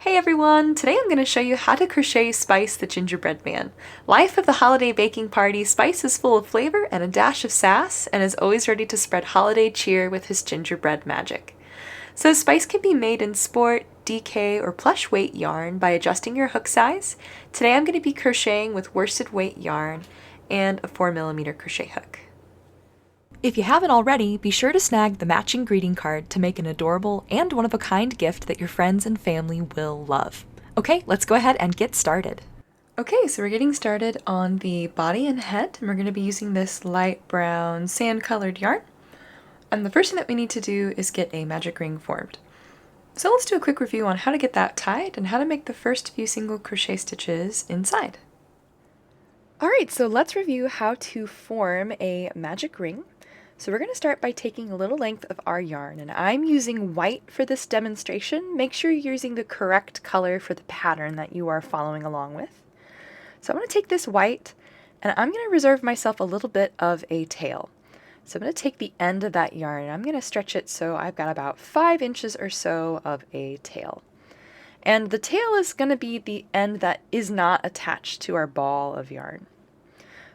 Hey everyone! Today I'm going to show you how to crochet Spice the Gingerbread Man. Life of the holiday baking party, Spice is full of flavor and a dash of sass and is always ready to spread holiday cheer with his gingerbread magic. So Spice can be made in sport, DK, or plush weight yarn by adjusting your hook size. Today I'm going to be crocheting with worsted weight yarn and a 4mm crochet hook. If you haven't already, be sure to snag the matching greeting card to make an adorable and one-of-a-kind gift that your friends and family will love. Okay, let's go ahead and get started. Okay, so we're getting started on the body and head, and we're going to be using this light brown sand-colored yarn. And the first thing that we need to do is get a magic ring formed. So let's do a quick review on how to get that tied and how to make the first few single crochet stitches inside. Alright, so let's review how to form a magic ring. So we're going to start by taking a little length of our yarn, and I'm using white for this demonstration. Make sure you're using the correct color for the pattern that you are following along with. So I'm going to take this white, and I'm going to reserve myself a little bit of a tail. So I'm going to take the end of that yarn, and I'm going to stretch it so I've got about 5 inches or so of a tail. And the tail is going to be the end that is not attached to our ball of yarn.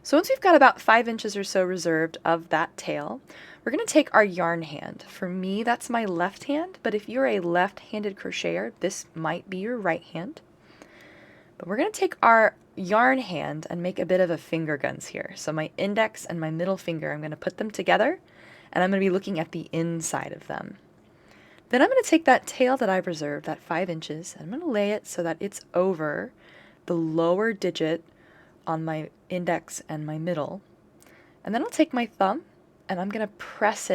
So once we've got about 5 inches or so reserved of that tail, we're going to take our yarn hand. For me, that's my left hand, but if you're a left-handed crocheter, this might be your right hand. But we're going to take our yarn hand and make a bit of a finger guns here. So my index and my middle finger, I'm going to put them together, and I'm going to be looking at the inside of them. Then I'm going to take that tail that I've reserved, that 5 inches, and I'm going to lay it so that it's over the lower digit on my index and my middle. And then I'll take my thumb and I'm going to press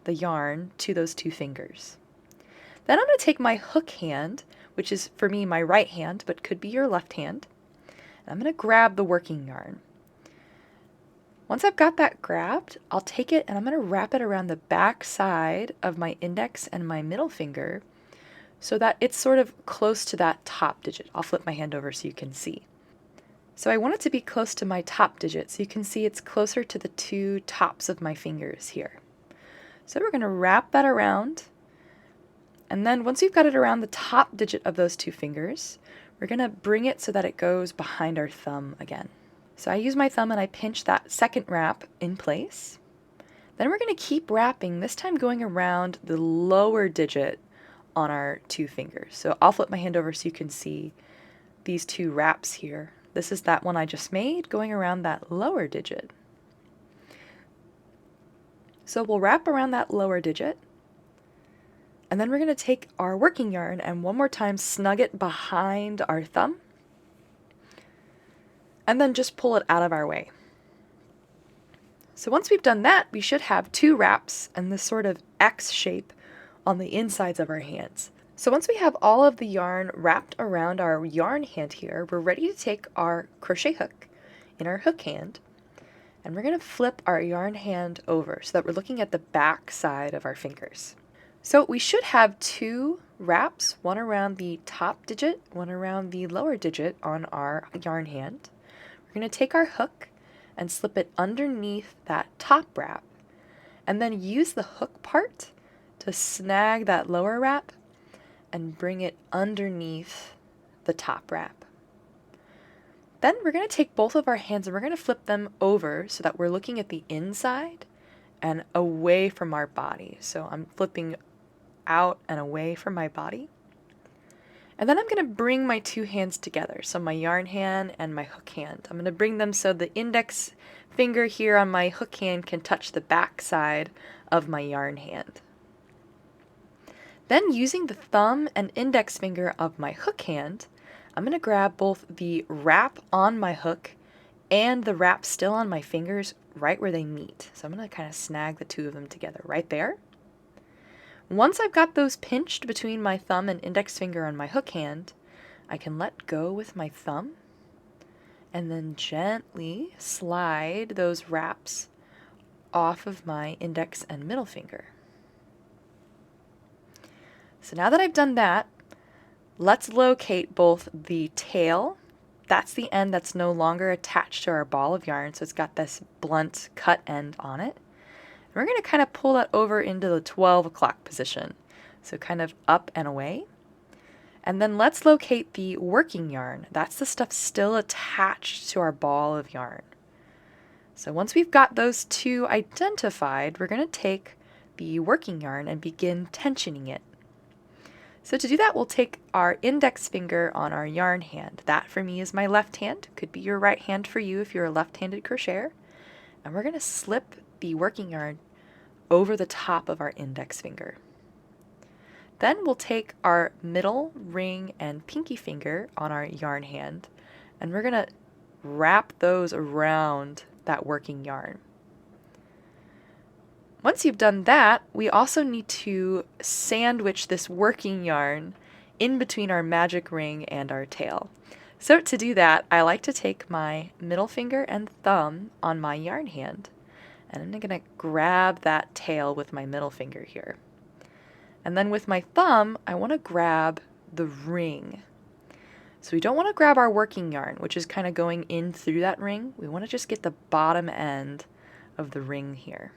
the yarn to those 2 fingers. Then I'm going to take my hook hand, which is for me my right hand, but could be your left hand, and I'm going to grab the working yarn. Once I've got that grabbed, I'll take it and I'm going to wrap it around the back side of my index and my middle finger so that it's sort of close to that top digit. I'll flip my hand over so you can see. So I want it to be close to my top digit, so you can see it's closer to the 2 tops of my fingers here. So we're going to wrap that around, and then once we've got it around the top digit of those 2 fingers, we're going to bring it so that it goes behind our thumb again. So I use my thumb and I pinch that second wrap in place. Then we're going to keep wrapping, this time going around the lower digit on our 2 fingers. So I'll flip my hand over so you can see these 2 wraps here. This is that one I just made, going around that lower digit. So we'll wrap around that lower digit, and then we're going to take our working yarn and one more time snug it behind our thumb, and then just pull it out of our way. So once we've done that, we should have 2 wraps and this sort of X shape on the insides of our hands. So once we have all of the yarn wrapped around our yarn hand here, we're ready to take our crochet hook in our hook hand, and we're going to flip our yarn hand over so that we're looking at the back side of our fingers. So we should have 2 wraps, one around the top digit, one around the lower digit on our yarn hand. We're going to take our hook and slip it underneath that top wrap, and then use the hook part to snag that lower wrap and bring it underneath the top wrap. Then we're going to take both of our hands and we're going to flip them over so that we're looking at the inside and away from our body. So I'm flipping out and away from my body. And then I'm going to bring my 2 hands together, so my yarn hand and my hook hand. I'm going to bring them so the index finger here on my hook hand can touch the back side of my yarn hand. Then using the thumb and index finger of my hook hand, I'm going to grab both the wrap on my hook and the wrap still on my fingers right where they meet. So I'm going to kind of snag the 2 of them together right there. Once I've got those pinched between my thumb and index finger on my hook hand, I can let go with my thumb and then gently slide those wraps off of my index and middle finger. So now that I've done that, let's locate both the tail, that's the end that's no longer attached to our ball of yarn, so it's got this blunt cut end on it. And we're going to kind of pull that over into the 12 o'clock position, so kind of up and away. And then let's locate the working yarn. That's the stuff still attached to our ball of yarn. So once we've got those two identified, we're going to take the working yarn and begin tensioning it. So to do that, we'll take our index finger on our yarn hand. That for me is my left hand. Could be your right hand for you if you're a left-handed crocheter. And we're going to slip the working yarn over the top of our index finger. Then we'll take our middle, ring, and pinky finger on our yarn hand, and we're going to wrap those around that working yarn. Once you've done that, we also need to sandwich this working yarn in between our magic ring and our tail. So to do that, I like to take my middle finger and thumb on my yarn hand, and I'm going to grab that tail with my middle finger here. And then with my thumb, I want to grab the ring. So we don't want to grab our working yarn, which is kind of going in through that ring. We want to just get the bottom end of the ring here.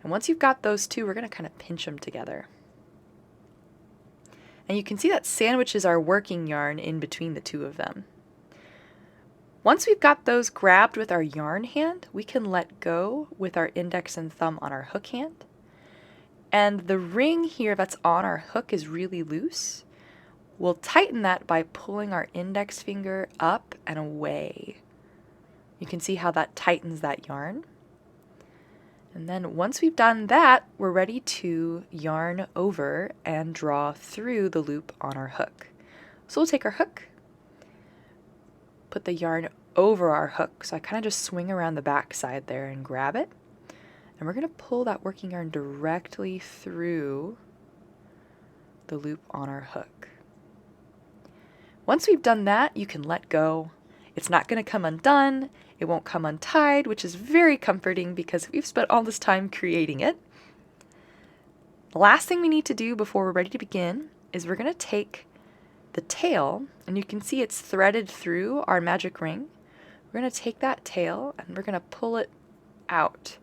And once you've got those two, we're going to kind of pinch them together. And you can see that sandwiches our working yarn in between the two of them. Once we've got those grabbed with our yarn hand, we can let go with our index and thumb on our hook hand. And the ring here that's on our hook is really loose. We'll tighten that by pulling our index finger up and away. You can see how that tightens that yarn. And then once we've done that, we're ready to yarn over and draw through the loop on our hook. So we'll take our hook, put the yarn over our hook. So I kind of just swing around the back side there and grab it. And we're going to pull that working yarn directly through the loop on our hook. Once we've done that, you can let go. It's not going to come undone. It won't come untied, which is very comforting because we've spent all this time creating it. The last thing we need to do before we're ready to begin is we're going to take the tail, and you can see it's threaded through our magic ring. We're going to take that tail and we're going to pull it out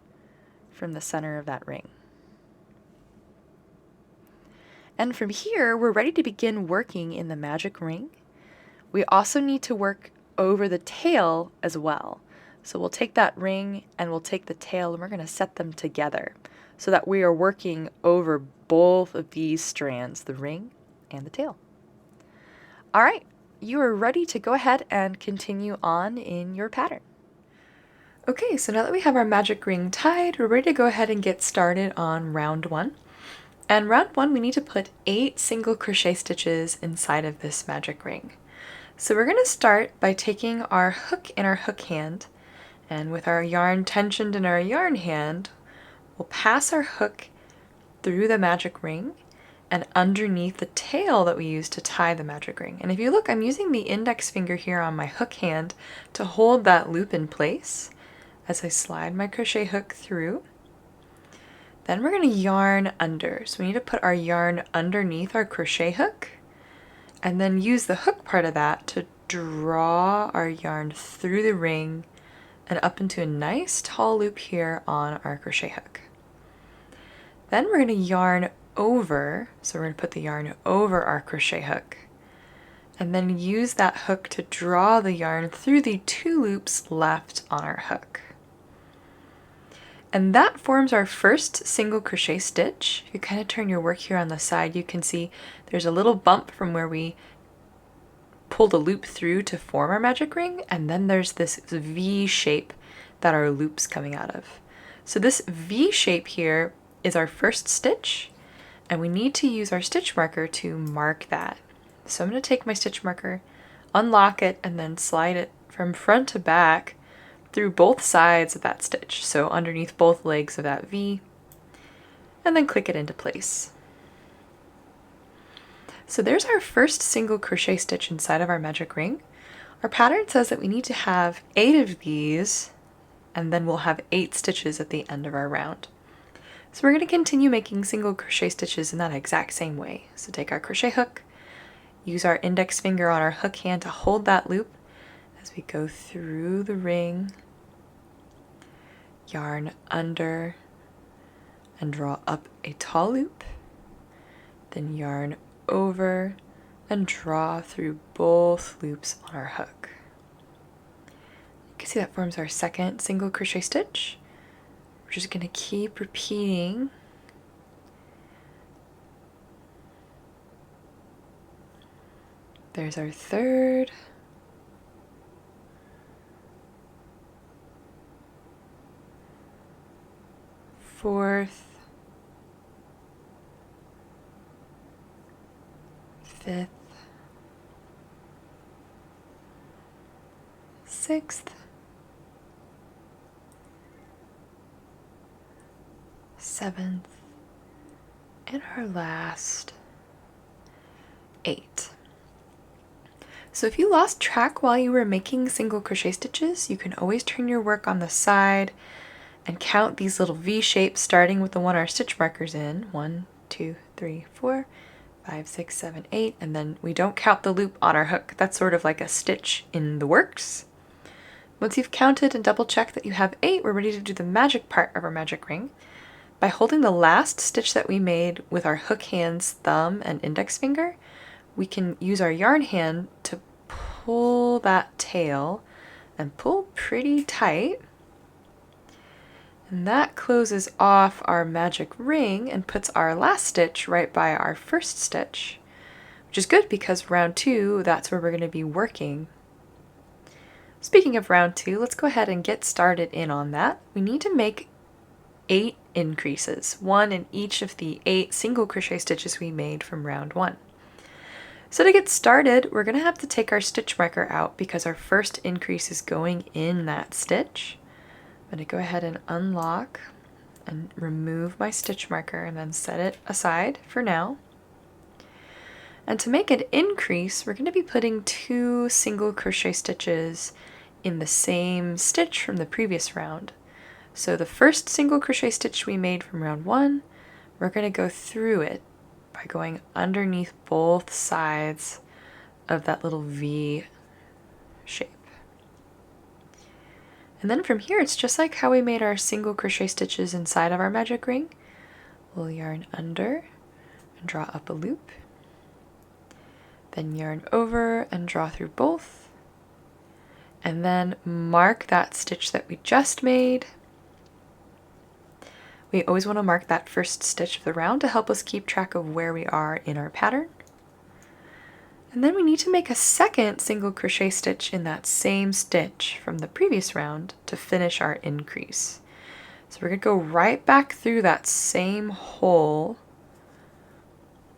from the center of that ring. And from here, we're ready to begin working in the magic ring. We also need to work over the tail as well. So we'll take that ring and we'll take the tail and we're going to set them together so that we are working over both of these strands, the ring and the tail. All right, you are ready to go ahead and continue on in your pattern. Okay, so now that we have our magic ring tied, we're ready to go ahead and get started on round 1. And round 1, we need to put 8 single crochet stitches inside of this magic ring. So we're going to start by taking our hook in our hook hand, and with our yarn tensioned in our yarn hand, we'll pass our hook through the magic ring and underneath the tail that we use to tie the magic ring. And if you look, I'm using the index finger here on my hook hand to hold that loop in place as I slide my crochet hook through. Then we're going to yarn under. So we need to put our yarn underneath our crochet hook and then use the hook part of that to draw our yarn through the ring and up into a nice tall loop here on our crochet hook. Then we're going to yarn over, so we're going to put the yarn over our crochet hook and then use that hook to draw the yarn through the 2 loops left on our hook. And that forms our first single crochet stitch. If you kind of turn your work here on the side, you can see there's a little bump from where we pulled a loop through to form our magic ring, and then there's this V shape that our loop's coming out of. So this V shape here is our first stitch, and we need to use our stitch marker to mark that. So I'm going to take my stitch marker, unlock it, and then slide it from front to back through both sides of that stitch, so underneath both legs of that V, and then click it into place. So there's our first single crochet stitch inside of our magic ring. Our pattern says that we need to have 8 of these, and then we'll have 8 stitches at the end of our round. So we're going to continue making single crochet stitches in that exact same way. So take our crochet hook, use our index finger on our hook hand to hold that loop as we go through the ring, yarn under and draw up a tall loop, then yarn over, and draw through both loops on our hook. You can see that forms our second single crochet stitch. We're just going to keep repeating. There's our third. Fourth. Fifth. Sixth. Seventh. And our last 8. So if you lost track while you were making single crochet stitches, you can always turn your work on the side and count these little V shapes starting with the one our stitch marker's in. 1, 2, 3, 4, 5, 6, 7, 8, and then we don't count the loop on our hook. That's sort of like a stitch in the works. Once you've counted and double checked that you have 8, we're ready to do the magic part of our magic ring. By holding the last stitch that we made with our hook hand's thumb and index finger, we can use our yarn hand to pull that tail and pull pretty tight. And that closes off our magic ring and puts our last stitch right by our first stitch, which is good because round 2, that's where we're going to be working. Speaking of round 2, let's go ahead and get started in on that. We need to make 8 increases, 1 in each of the 8 single crochet stitches we made from round 1. So to get started, we're going to have to take our stitch marker out because our first increase is going in that stitch. I'm going to go ahead and unlock and remove my stitch marker and then set it aside for now. And to make an increase, we're going to be putting 2 single crochet stitches in the same stitch from the previous round. So the first single crochet stitch we made from round 1, we're going to go through it by going underneath both sides of that little V shape. And then from here, it's just like how we made our single crochet stitches inside of our magic ring. We'll yarn under and draw up a loop, then yarn over and draw through both, and then mark that stitch that we just made. We always want to mark that first stitch of the round to help us keep track of where we are in our pattern. And then we need to make a second single crochet stitch in that same stitch from the previous round to finish our increase. So we're going to go right back through that same hole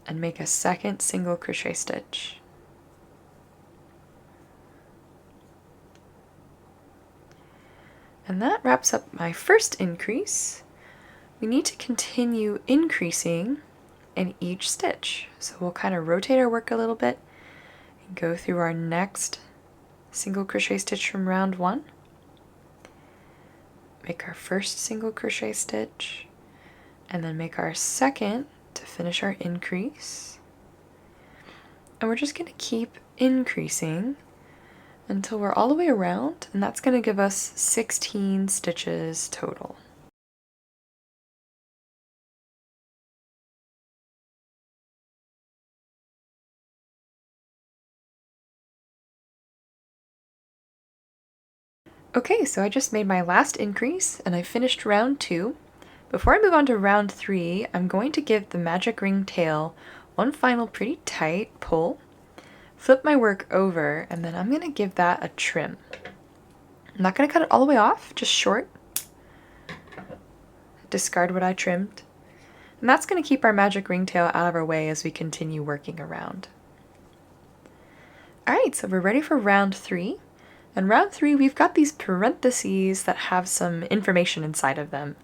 and make a second single crochet stitch. And that wraps up my first increase. We need to continue increasing in each stitch. So we'll kind of rotate our work a little bit and go through our next single crochet stitch from round 1. Make our first single crochet stitch and then make our second to finish our increase. And we're just going to keep increasing until we're all the way around, and that's going to give us 16 stitches total. Okay, so I just made my last increase and I finished round 2. Before I move on to round 3, I'm going to give the magic ring tail one final pretty tight pull, flip my work over, and then I'm going to give that a trim. I'm not going to cut it all the way off, just short. Discard what I trimmed. And that's going to keep our magic ring tail out of our way as we continue working around. Alright, so we're ready for round 3. In round 3, we've got these parentheses that have some information inside of them,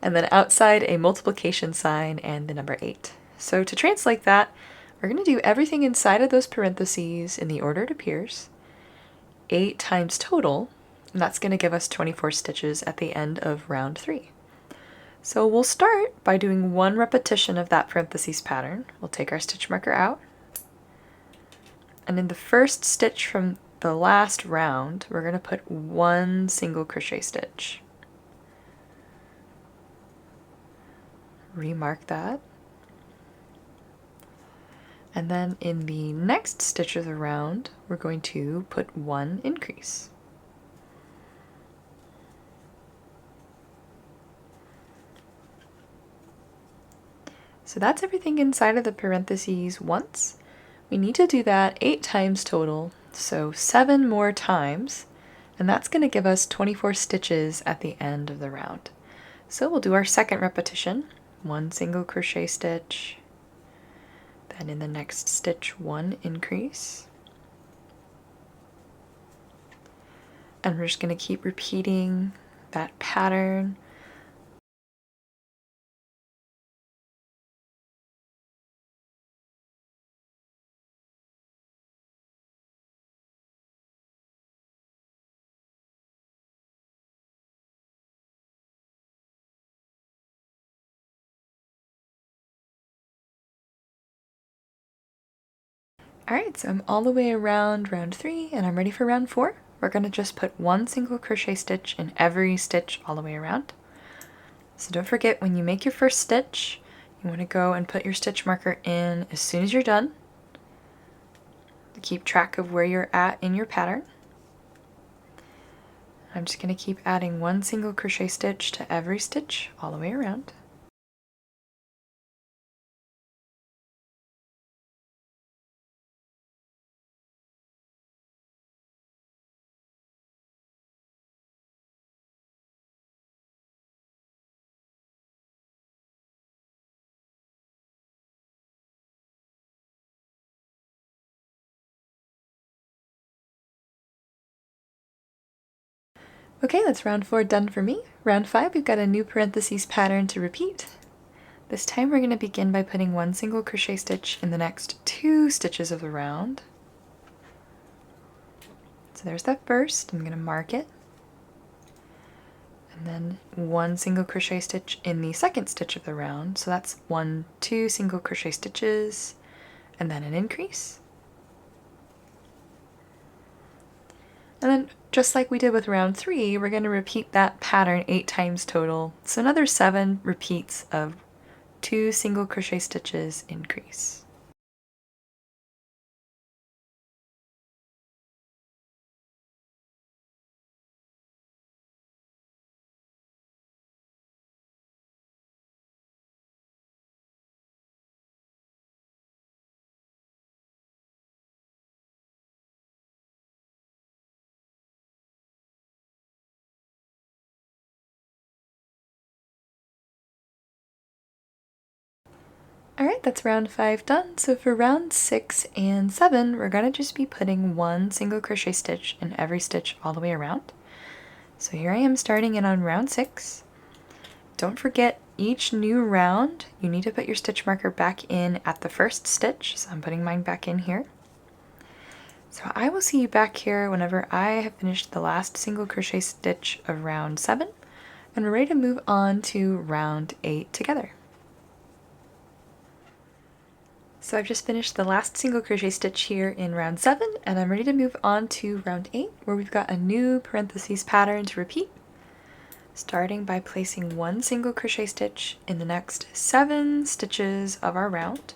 and then outside a multiplication sign and the number 8. So to translate that, we're going to do everything inside of those parentheses in the order it appears, 8 times total, and that's going to give us 24 stitches at the end of round 3. So we'll start by doing 1 repetition of that parentheses pattern. We'll take our stitch marker out, and in the first stitch from the last round, we're going to put 1 single crochet stitch. Remark that. And then in the next stitch of the round, we're going to put 1 increase. So that's everything inside of the parentheses once. We need to do that 8 times total, so 7 more times, and that's going to give us 24 stitches at the end of the round. So we'll do our second repetition, 1 single crochet stitch, then in the next stitch 1 increase, and we're just going to keep repeating that pattern. Alright, so I'm all the way around round 3 and I'm ready for round 4. We're going to just put 1 single crochet stitch in every stitch all the way around. So don't forget, when you make your first stitch, you want to go and put your stitch marker in as soon as you're done to keep track of where you're at in your pattern. I'm just going to keep adding 1 single crochet stitch to every stitch all the way around. Okay, that's round 4 done for me. Round 5, we've got a new parentheses pattern to repeat. This time we're going to begin by putting 1 single crochet stitch in the next 2 stitches of the round. So there's that first, I'm going to mark it. And then 1 single crochet stitch in the second stitch of the round. So that's 1, 2 single crochet stitches, and then an increase. And then just like we did with round 3, we're going to repeat that pattern 8 times total. So another 7 repeats of 2 single crochet stitches increase. Alright, that's round 5 done. So for round 6 and 7, we're going to just be putting 1 single crochet stitch in every stitch all the way around. So here I am starting in on round 6. Don't forget, each new round, you need to put your stitch marker back in at the first stitch. So I'm putting mine back in here. So I will see you back here whenever I have finished the last single crochet stitch of round 7, and we're ready to move on to round 8 together. So I've just finished the last single crochet stitch here in round 7, and I'm ready to move on to round 8, where we've got a new parentheses pattern to repeat, starting by placing 1 single crochet stitch in the next 7 stitches of our round.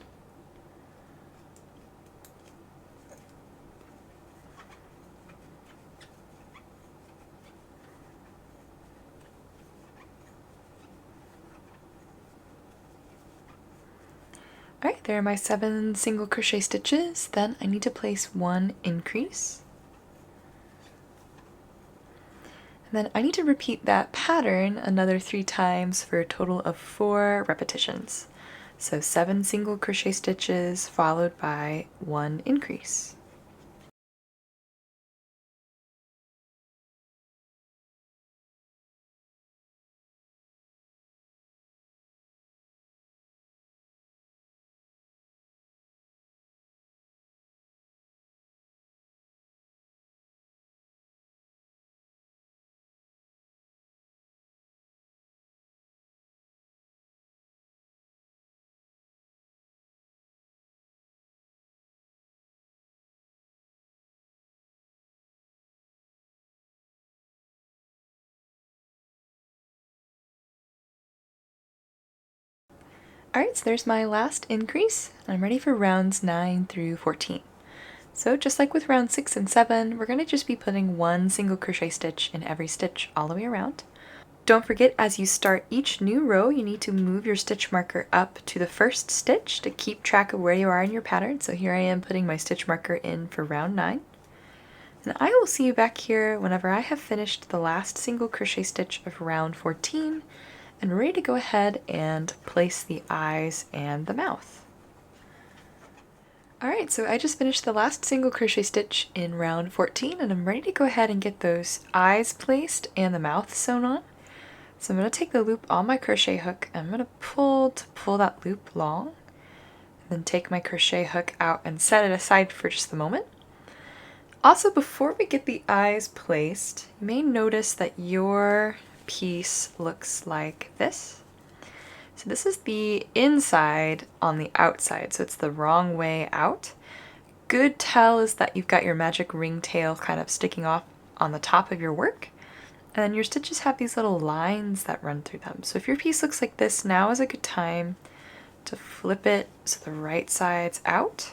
Alright, there are my 7 single crochet stitches. Then I need to place 1 increase. And then I need to repeat that pattern another 3 times for a total of 4 repetitions. So 7 single crochet stitches followed by 1 increase. Alright, so there's my last increase. I'm ready for rounds 9 through 14. So just like with round 6 and 7, we're going to just be putting one single crochet stitch in every stitch all the way around. Don't forget, as you start each new row, you need to move your stitch marker up to the first stitch to keep track of where you are in your pattern. So here I am putting my stitch marker in for round 9. And I will see you back here whenever I have finished the last single crochet stitch of round 14 and ready to go ahead and place the eyes and the mouth. Alright, so I just finished the last single crochet stitch in round 14 and I'm ready to go ahead and get those eyes placed and the mouth sewn on. So I'm going to take the loop on my crochet hook and I'm going to pull that loop long, and then take my crochet hook out and set it aside for just a moment. Also, before we get the eyes placed, you may notice that your piece looks like this. So this is the inside on the outside, so it's the wrong way out. Good tell is that you've got your magic ring tail kind of sticking off on the top of your work, and then your stitches have these little lines that run through them. So if your piece looks like this, now is a good time to flip it so the right side's out.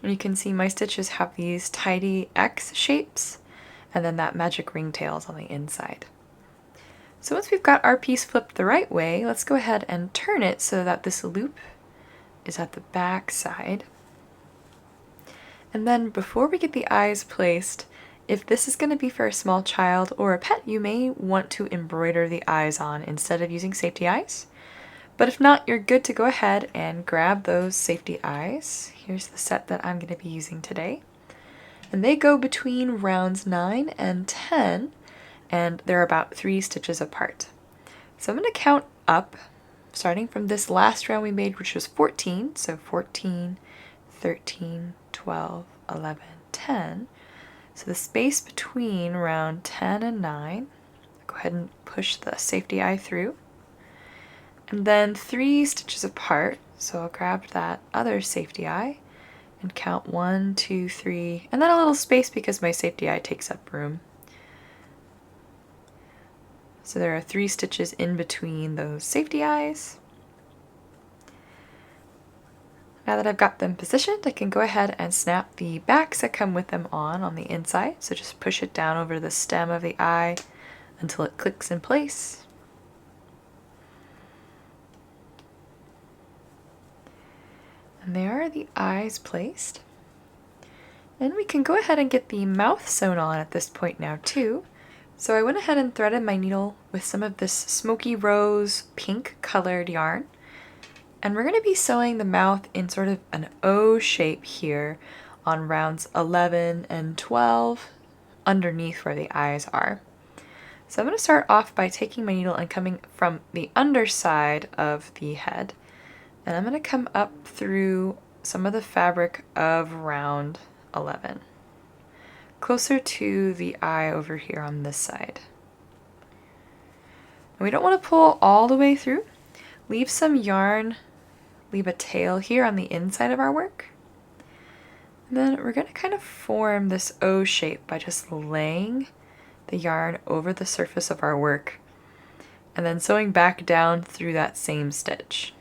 And you can see my stitches have these tidy X shapes, and then that magic ring tail is on the inside. So once we've got our piece flipped the right way, let's go ahead and turn it so that this loop is at the back side. And then before we get the eyes placed, if this is going to be for a small child or a pet, you may want to embroider the eyes on instead of using safety eyes. But if not, you're good to go ahead and grab those safety eyes. Here's the set that I'm going to be using today. And they go between rounds 9 and 10, and they're about 3 stitches apart. So I'm going to count up, starting from this last round we made, which was 14. So 14, 13, 12, 11, 10. So the space between round 10 and 9, go ahead and push the safety eye through. And then 3 stitches apart, so I'll grab that other safety eye and count 1, 2, 3, and then a little space because my safety eye takes up room. So there are 3 stitches in between those safety eyes. Now that I've got them positioned, I can go ahead and snap the backs that come with them on the inside. So just push it down over the stem of the eye until it clicks in place. And there are the eyes placed. And we can go ahead and get the mouth sewn on at this point now too. So I went ahead and threaded my needle with some of this smoky rose pink colored yarn. And we're going to be sewing the mouth in sort of an O shape here on rounds 11 and 12 underneath where the eyes are. So I'm going to start off by taking my needle and coming from the underside of the head. And I'm going to come up through some of the fabric of round 11, closer to the eye over here on this side. And we don't want to pull all the way through. Leave some yarn, leave a tail here on the inside of our work. And then we're going to kind of form this O shape by just laying the yarn over the surface of our work and then sewing back down through that same stitch.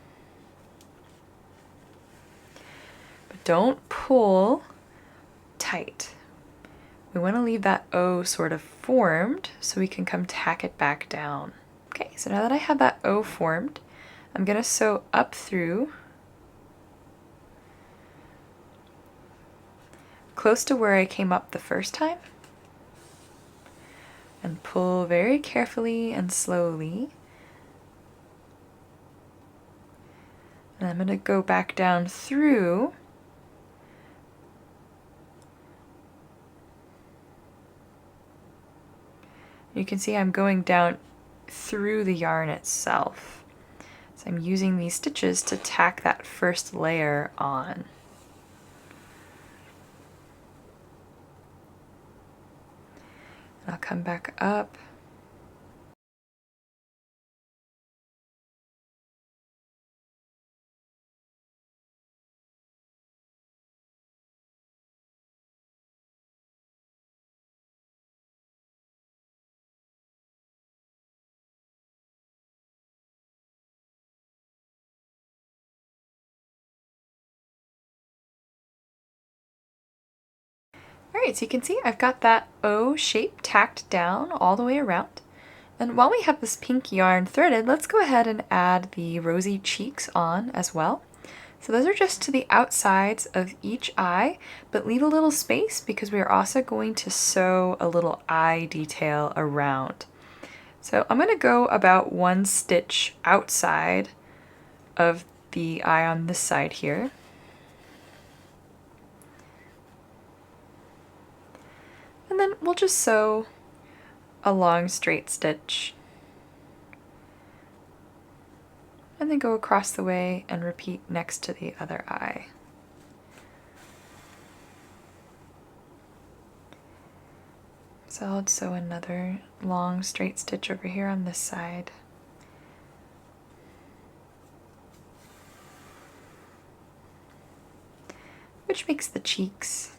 But don't pull tight. We want to leave that O sort of formed so we can come tack it back down. Okay, so now that I have that O formed, I'm going to sew up through close to where I came up the first time and pull very carefully and slowly. And I'm going to go back down through You can see I'm going down through the yarn itself. So I'm using these stitches to tack that first layer on. And I'll come back up. Alright, so you can see I've got that O shape tacked down all the way around. And while we have this pink yarn threaded, let's go ahead and add the rosy cheeks on as well. So those are just to the outsides of each eye, but leave a little space because we are also going to sew a little eye detail around. So I'm going to go about 1 stitch outside of the eye on this side here. And then we'll just sew a long straight stitch. And then go across the way and repeat next to the other eye. So I'll sew another long straight stitch over here on this side. Which makes the cheeks.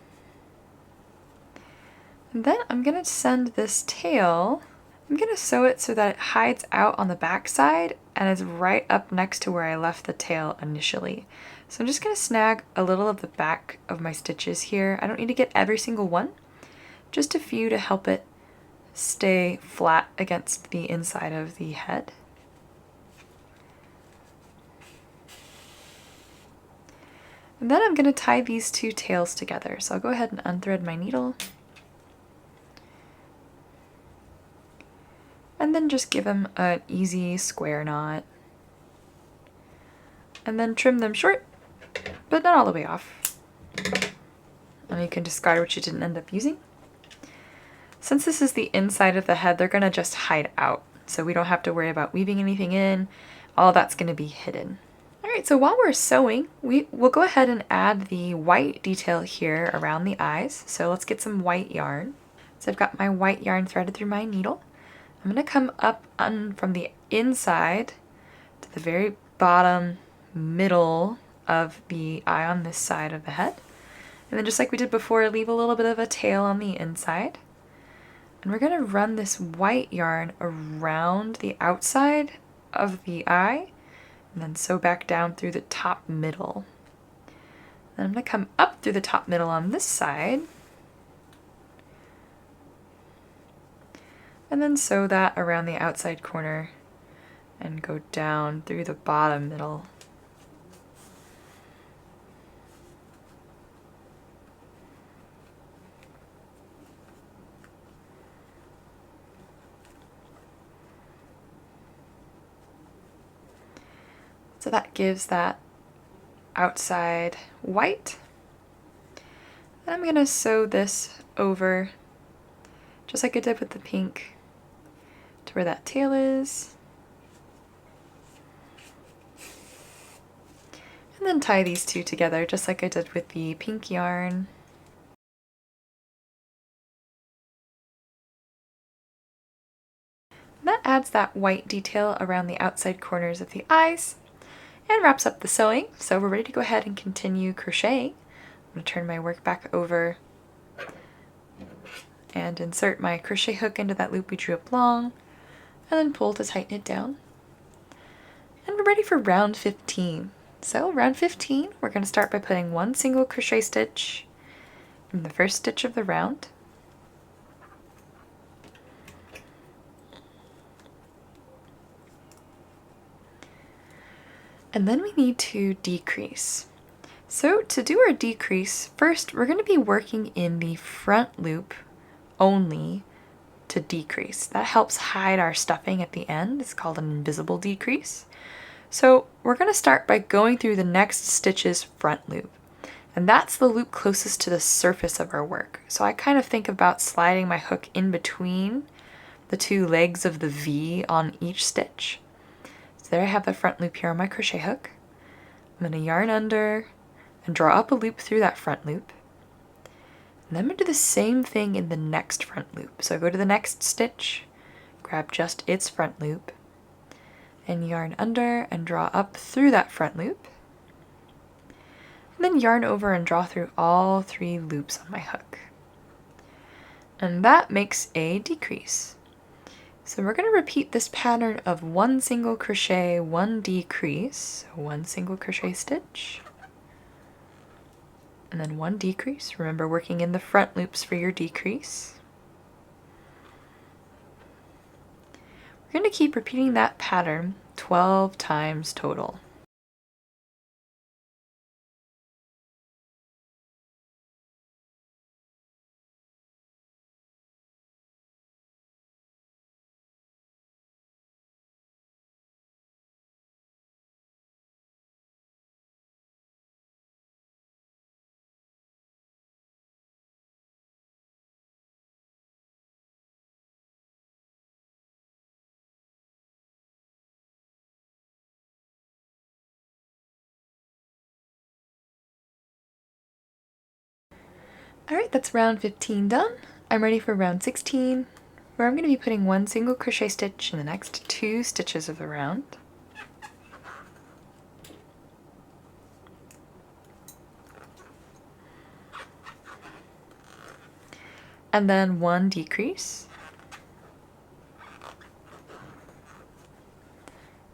And then I'm going to send this tail, I'm going to sew it so that it hides out on the back side and is right up next to where I left the tail initially. So I'm just going to snag a little of the back of my stitches here. I don't need to get every single one, just a few to help it stay flat against the inside of the head. And then I'm going to tie these 2 tails together. So I'll go ahead and unthread my needle. And then just give them an easy square knot. And then trim them short, but not all the way off. And you can discard what you didn't end up using. Since this is the inside of the head, they're going to just hide out. So we don't have to worry about weaving anything in. All that's going to be hidden. Alright, so while we're sewing, we'll go ahead and add the white detail here around the eyes. So let's get some white yarn. So I've got my white yarn threaded through my needle. I'm going to come up from the inside to the very bottom middle of the eye on this side of the head. And then just like we did before, leave a little bit of a tail on the inside. And we're going to run this white yarn around the outside of the eye and then sew back down through the top middle. Then I'm going to come up through the top middle on this side and then sew that around the outside corner and go down through the bottom middle. So that gives that outside white. And I'm going to sew this over just like I did with the pink to where that tail is. And then tie these 2 together just like I did with the pink yarn. And that adds that white detail around the outside corners of the eyes and wraps up the sewing. So we're ready to go ahead and continue crocheting. I'm going to turn my work back over and insert my crochet hook into that loop we drew up long, and then pull to tighten it down. And we're ready for round 15. So round 15, we're going to start by putting 1 single crochet stitch in the first stitch of the round. And then we need to decrease. So to do our decrease, first we're going to be working in the front loop only to decrease. That helps hide our stuffing at the end. It's called an invisible decrease. So we're going to start by going through the next stitch's front loop. And that's the loop closest to the surface of our work. So I kind of think about sliding my hook in between the 2 legs of the V on each stitch. So there I have the front loop here on my crochet hook. I'm going to yarn under and draw up a loop through that front loop. And then I'm going to do the same thing in the next front loop. So I go to the next stitch, grab just its front loop, and yarn under and draw up through that front loop. And then yarn over and draw through all 3 loops on my hook. And that makes a decrease. So we're going to repeat this pattern of 1 single crochet, 1 decrease, so 1 single crochet stitch, and then 1 decrease. Remember, working in the front loops for your decrease. We're going to keep repeating that pattern 12 times total. Alright, that's round 15 done. I'm ready for round 16, where I'm going to be putting 1 single crochet stitch in the next 2 stitches of the round. And then 1 decrease.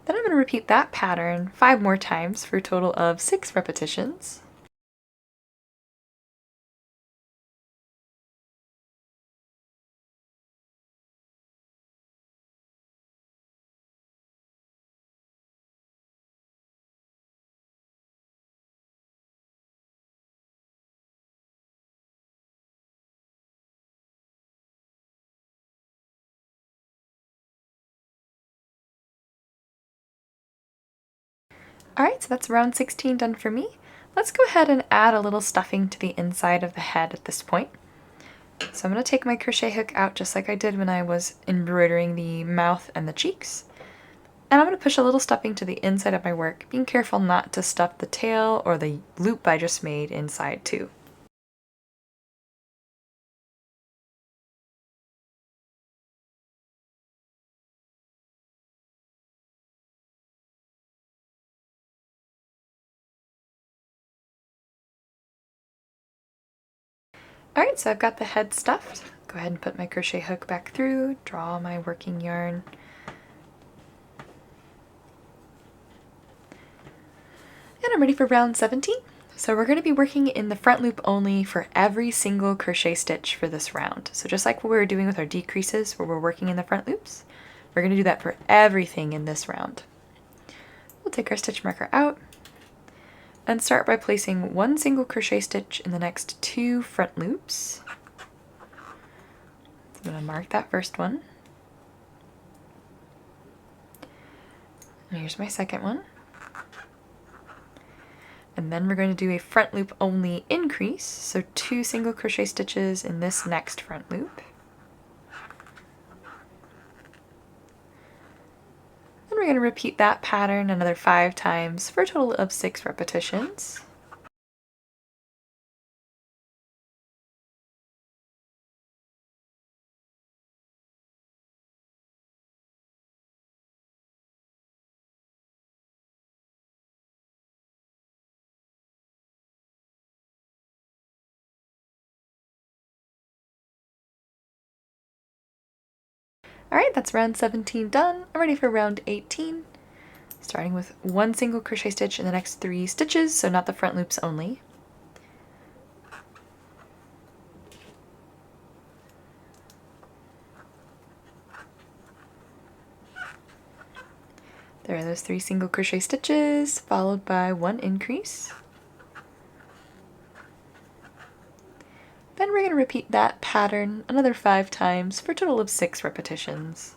Then I'm going to repeat that pattern 5 more times for a total of 6 repetitions. Alright, so that's round 16 done for me. Let's go ahead and add a little stuffing to the inside of the head at this point. So I'm going to take my crochet hook out just like I did when I was embroidering the mouth and the cheeks. And I'm going to push a little stuffing to the inside of my work, being careful not to stuff the tail or the loop I just made inside too. Alright, so I've got the head stuffed. Go ahead and put my crochet hook back through, draw my working yarn. And I'm ready for round 17. So we're going to be working in the front loop only for every single crochet stitch for this round. So just like what we were doing with our decreases where we're working in the front loops, we're going to do that for everything in this round. We'll take our stitch marker out and start by placing 1 single crochet stitch in the next 2 front loops. So I'm going to mark that first one. And here's my second one. And then we're going to do a front loop only increase, so 2 single crochet stitches in this next front loop. Then we're going to repeat that pattern another 5 times for a total of 6 repetitions. Alright, that's round 17 done. I'm ready for round 18. Starting with 1 single crochet stitch in the next 3 stitches, so not the front loops only. There are those 3 single crochet stitches, followed by 1 increase. Then we're going to repeat that pattern another 5 times for a total of 6 repetitions.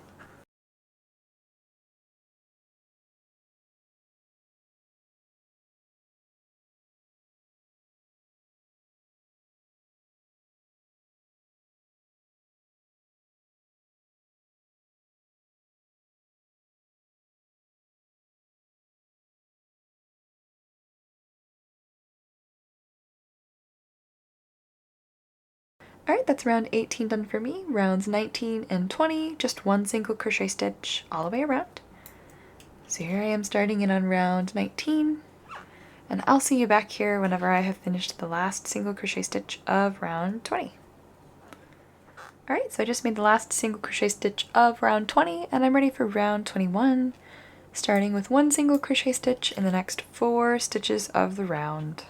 Alright, that's round 18 done for me. Rounds 19 and 20, just 1 single crochet stitch all the way around. So here I am starting in on round 19, and I'll see you back here whenever I have finished the last single crochet stitch of round 20. Alright, so I just made the last single crochet stitch of round 20, and I'm ready for round 21, starting with 1 single crochet stitch in the next 4 stitches of the round.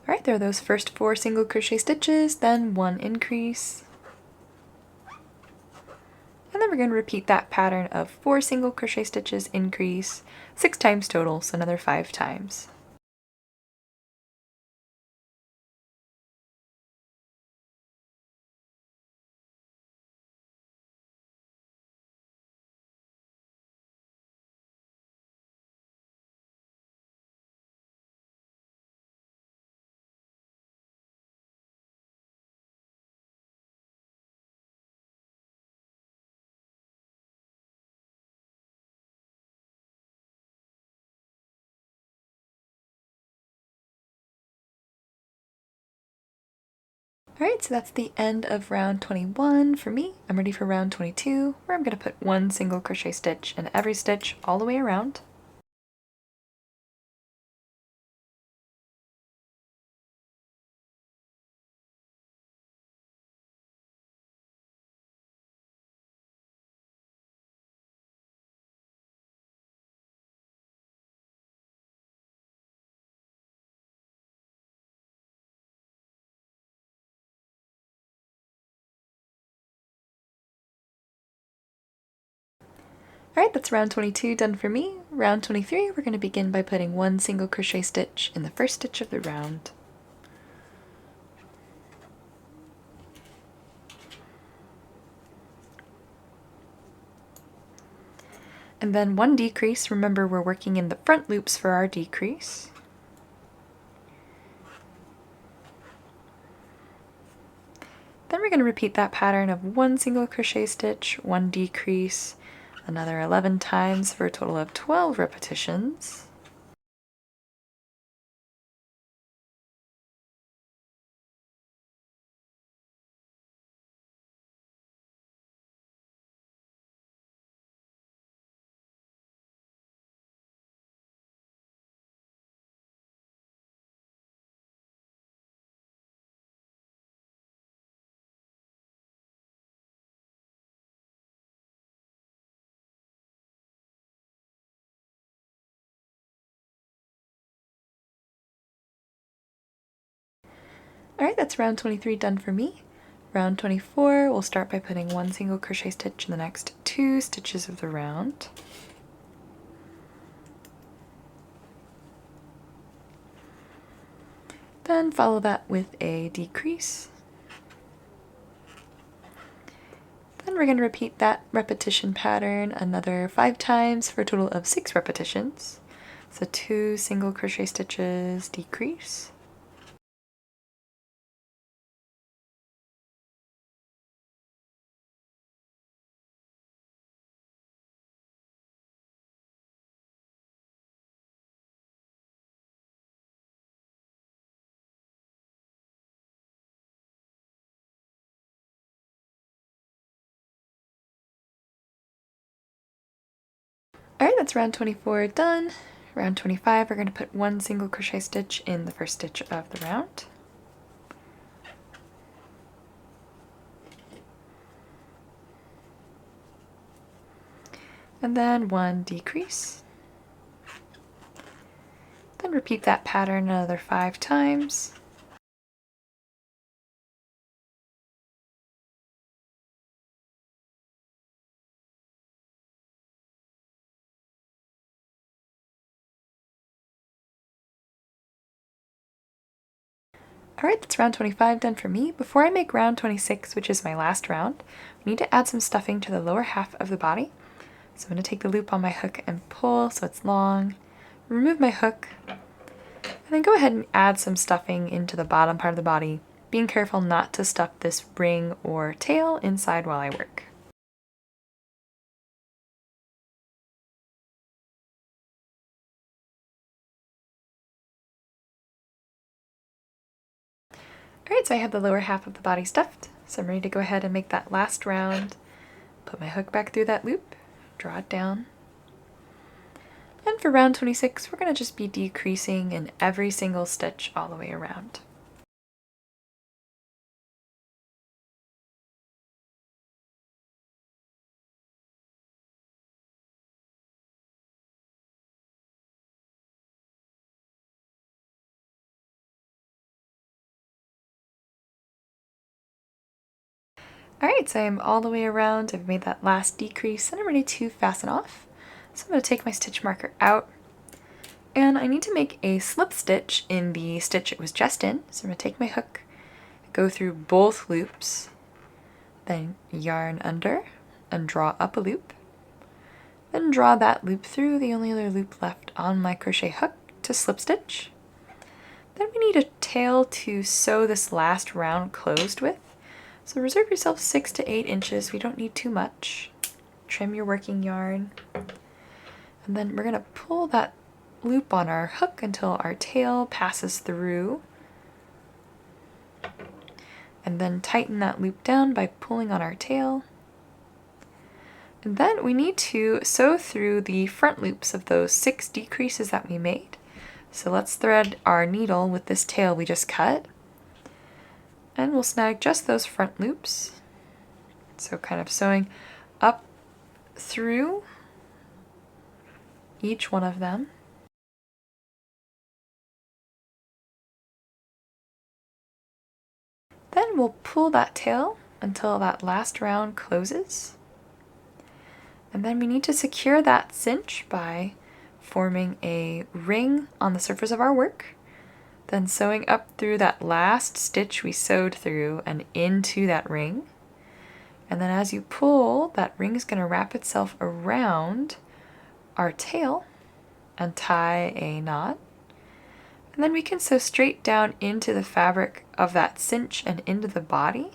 Alright, there are those first 4 single crochet stitches, then 1 increase. And then we're going to repeat that pattern of 4 single crochet stitches, increase, 6 times total, so another 5 times. Alright, so that's the end of round 21 for me. I'm ready for round 22, where I'm going to put 1 single crochet stitch in every stitch all the way around. Alright, that's round 22 done for me. Round 23, we're going to begin by putting 1 single crochet stitch in the first stitch of the round. And then 1 decrease. Remember, we're working in the front loops for our decrease. Then we're going to repeat that pattern of 1 single crochet stitch, 1 decrease, another 11 times for a total of 12 repetitions. Alright, that's round 23 done for me. Round 24, we'll start by putting 1 single crochet stitch in the next 2 stitches of the round. Then follow that with a decrease. Then we're going to repeat that repetition pattern another 5 times for a total of 6 repetitions. So 2 single crochet stitches, decrease. Alright, that's round 24 done. Round 25, we're going to put 1 single crochet stitch in the first stitch of the round. And then 1 decrease. Then repeat that pattern another 5 times. Alright, that's round 25 done for me. Before I make round 26, which is my last round, we need to add some stuffing to the lower half of the body. So I'm going to take the loop on my hook and pull so it's long, remove my hook, and then go ahead and add some stuffing into the bottom part of the body, being careful not to stuff this ring or tail inside while I work. Alright, so I have the lower half of the body stuffed, so I'm ready to go ahead and make that last round. Put my hook back through that loop, draw it down. And for round 26, we're going to just be decreasing in every single stitch all the way around. Alright, so I'm all the way around. I've made that last decrease and I'm ready to fasten off. So I'm going to take my stitch marker out and I need to make a slip stitch in the stitch it was just in. So I'm going to take my hook, go through both loops, then yarn under and draw up a loop. Then draw that loop through, the only other loop left on my crochet hook, to slip stitch. Then we need a tail to sew this last round closed with. So reserve yourself 6 to 8 inches. We don't need too much. Trim your working yarn. And then we're going to pull that loop on our hook until our tail passes through. And then tighten that loop down by pulling on our tail. And then we need to sew through the front loops of those 6 decreases that we made. So let's thread our needle with this tail we just cut. And we'll snag just those front loops. So kind of sewing up through each one of them. Then we'll pull that tail until that last round closes. And then we need to secure that cinch by forming a ring on the surface of our work, then sewing up through that last stitch we sewed through and into that ring. And then as you pull, that ring is going to wrap itself around our tail and tie a knot. And then we can sew straight down into the fabric of that cinch and into the body,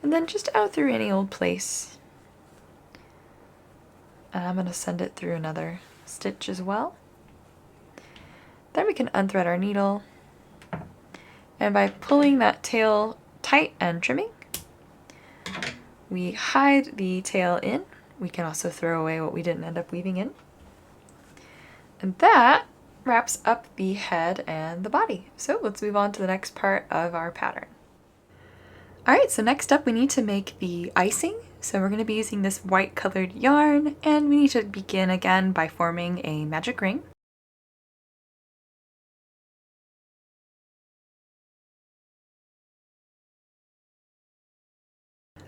and then just out through any old place. And I'm going to send it through another stitch as well. Then we can unthread our needle, and by pulling that tail tight and trimming, we hide the tail in. We can also throw away what we didn't end up weaving in. And that wraps up the head and the body. So let's move on to the next part of our pattern. Alright, so next up we need to make the icing. So we're going to be using this white colored yarn, and we need to begin again by forming a magic ring.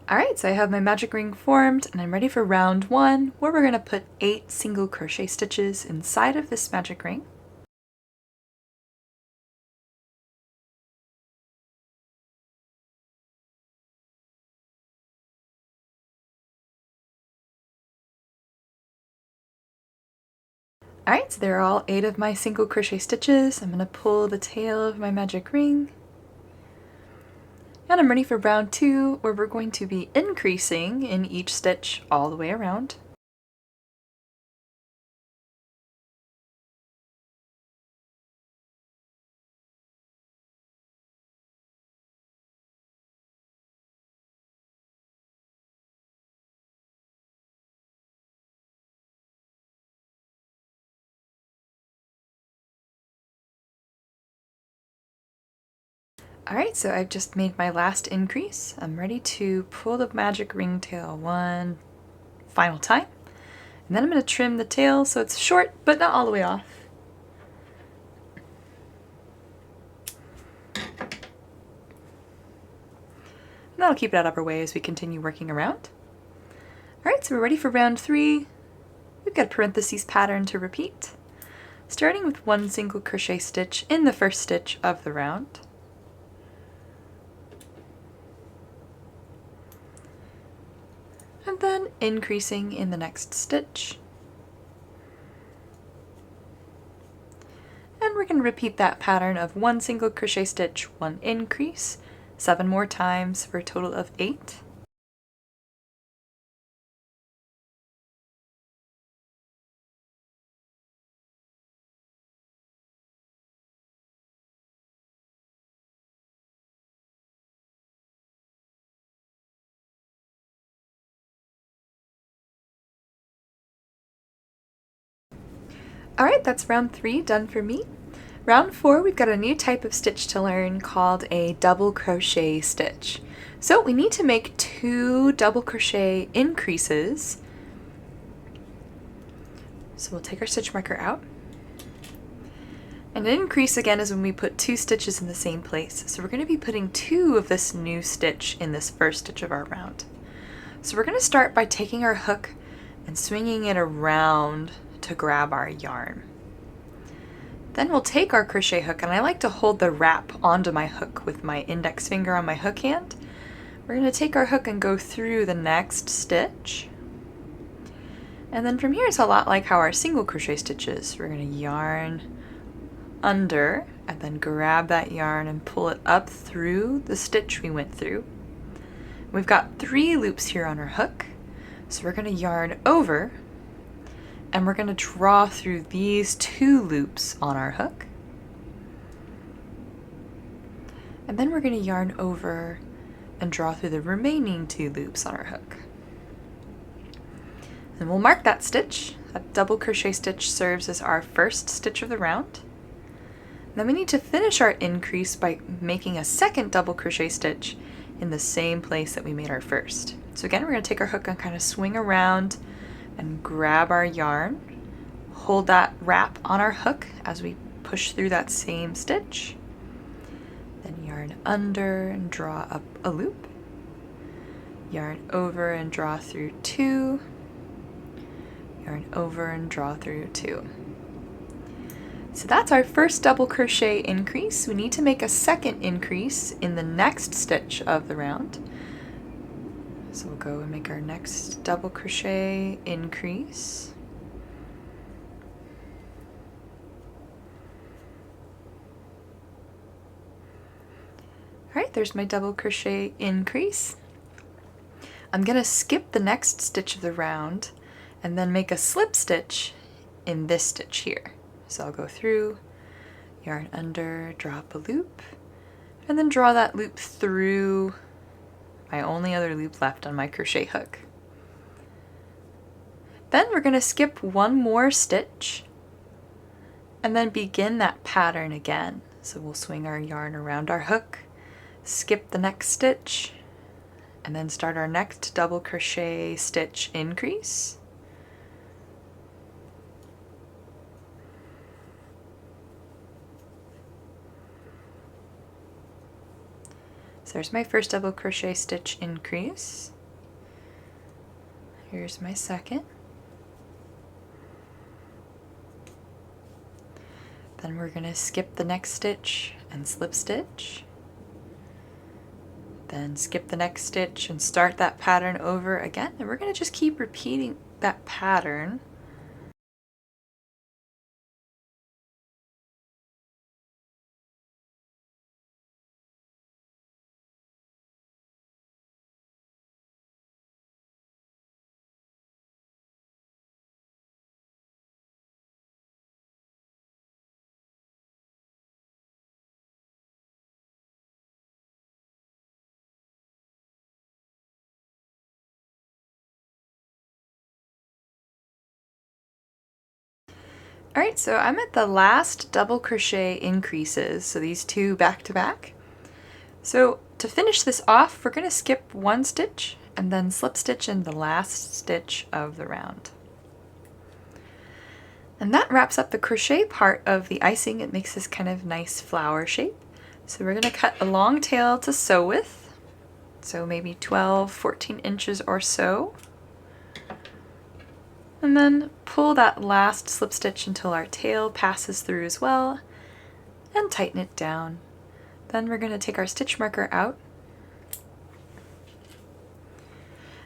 Alright, so I have my magic ring formed and I'm ready for round 1, where we're going to put 8 single crochet stitches inside of this magic ring. Alright, so there are all 8 of my single crochet stitches. I'm going to pull the tail of my magic ring. And I'm ready for round 2, where we're going to be increasing in each stitch all the way around. Alright, so I've just made my last increase. I'm ready to pull the magic ring tail one final time. And then I'm going to trim the tail so it's short, but not all the way off. And that'll keep it out upper way as we continue working around. Alright, so we're ready for round 3. We've got a parentheses pattern to repeat, starting with 1 single crochet stitch in the first stitch of the round. And then increasing in the next stitch. And we're going to repeat that pattern of 1 single crochet stitch, 1 increase, 7 more times for a total of 8. Alright, that's round 3 done for me. Round 4, we've got a new type of stitch to learn called a double crochet stitch. So we need to make 2 double crochet increases. So we'll take our stitch marker out. And an increase again is when we put 2 stitches in the same place. So we're going to be putting 2 of this new stitch in this first stitch of our round. So we're going to start by taking our hook and swinging it around to grab our yarn. Then we'll take our crochet hook, and I like to hold the wrap onto my hook with my index finger on my hook hand. We're going to take our hook and go through the next stitch. And then from here it's a lot like how our single crochet stitch is. We're going to yarn under and then grab that yarn and pull it up through the stitch we went through. We've got 3 loops here on our hook, so we're going to yarn over and we're going to draw through these 2 loops on our hook. And then we're going to yarn over and draw through the remaining 2 loops on our hook. And we'll mark that stitch. That double crochet stitch serves as our first stitch of the round. And then we need to finish our increase by making a second double crochet stitch in the same place that we made our first. So again, we're going to take our hook and kind of swing around and grab our yarn, hold that wrap on our hook as we push through that same stitch, then yarn under and draw up a loop, yarn over and draw through 2, yarn over and draw through 2. So that's our first double crochet increase. We need to make a second increase in the next stitch of the round. So we'll go and make our next double crochet increase. Alright, there's my double crochet increase. I'm going to skip the next stitch of the round and then make a slip stitch in this stitch here. So I'll go through, yarn under, drop a loop, and then draw that loop through my only other loop left on my crochet hook. Then we're going to skip one more stitch and then begin that pattern again. So we'll swing our yarn around our hook, skip the next stitch, and then start our next double crochet stitch increase. So there's my first double crochet stitch increase. Here's my second. Then we're going to skip the next stitch and slip stitch. Then skip the next stitch and start that pattern over again. And we're going to just keep repeating that pattern. Alright, so I'm at the last double crochet increases, so these 2 back to back. So to finish this off, we're going to skip 1 stitch and then slip stitch in the last stitch of the round. And that wraps up the crochet part of the icing. It makes this kind of nice flower shape. So we're going to cut a long tail to sew with, so maybe 12, 14 inches or so. And then pull that last slip stitch until our tail passes through as well, and tighten it down. Then we're going to take our stitch marker out.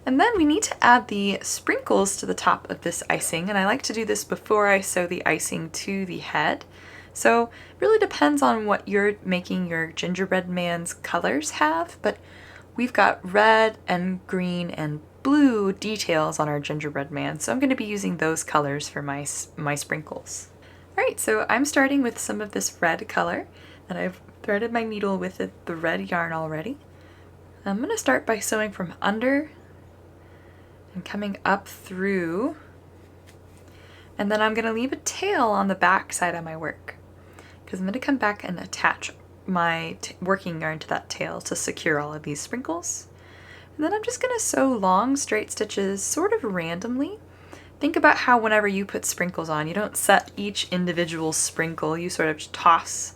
And then we need to add the sprinkles to the top of this icing, and I like to do this before I sew the icing to the head. So it really depends on what you're making your gingerbread man's colors have, but we've got red and green and blue details on our gingerbread man, so I'm going to be using those colors for my sprinkles. Alright, so I'm starting with some of this red color, and I've threaded my needle with the red yarn already. I'm going to start by sewing from under and coming up through, and then I'm going to leave a tail on the back side of my work, because I'm going to come back and attach my working yarn to that tail to secure all of these sprinkles. And then I'm just going to sew long straight stitches sort of randomly. Think about how whenever you put sprinkles on, you don't set each individual sprinkle, you sort of toss.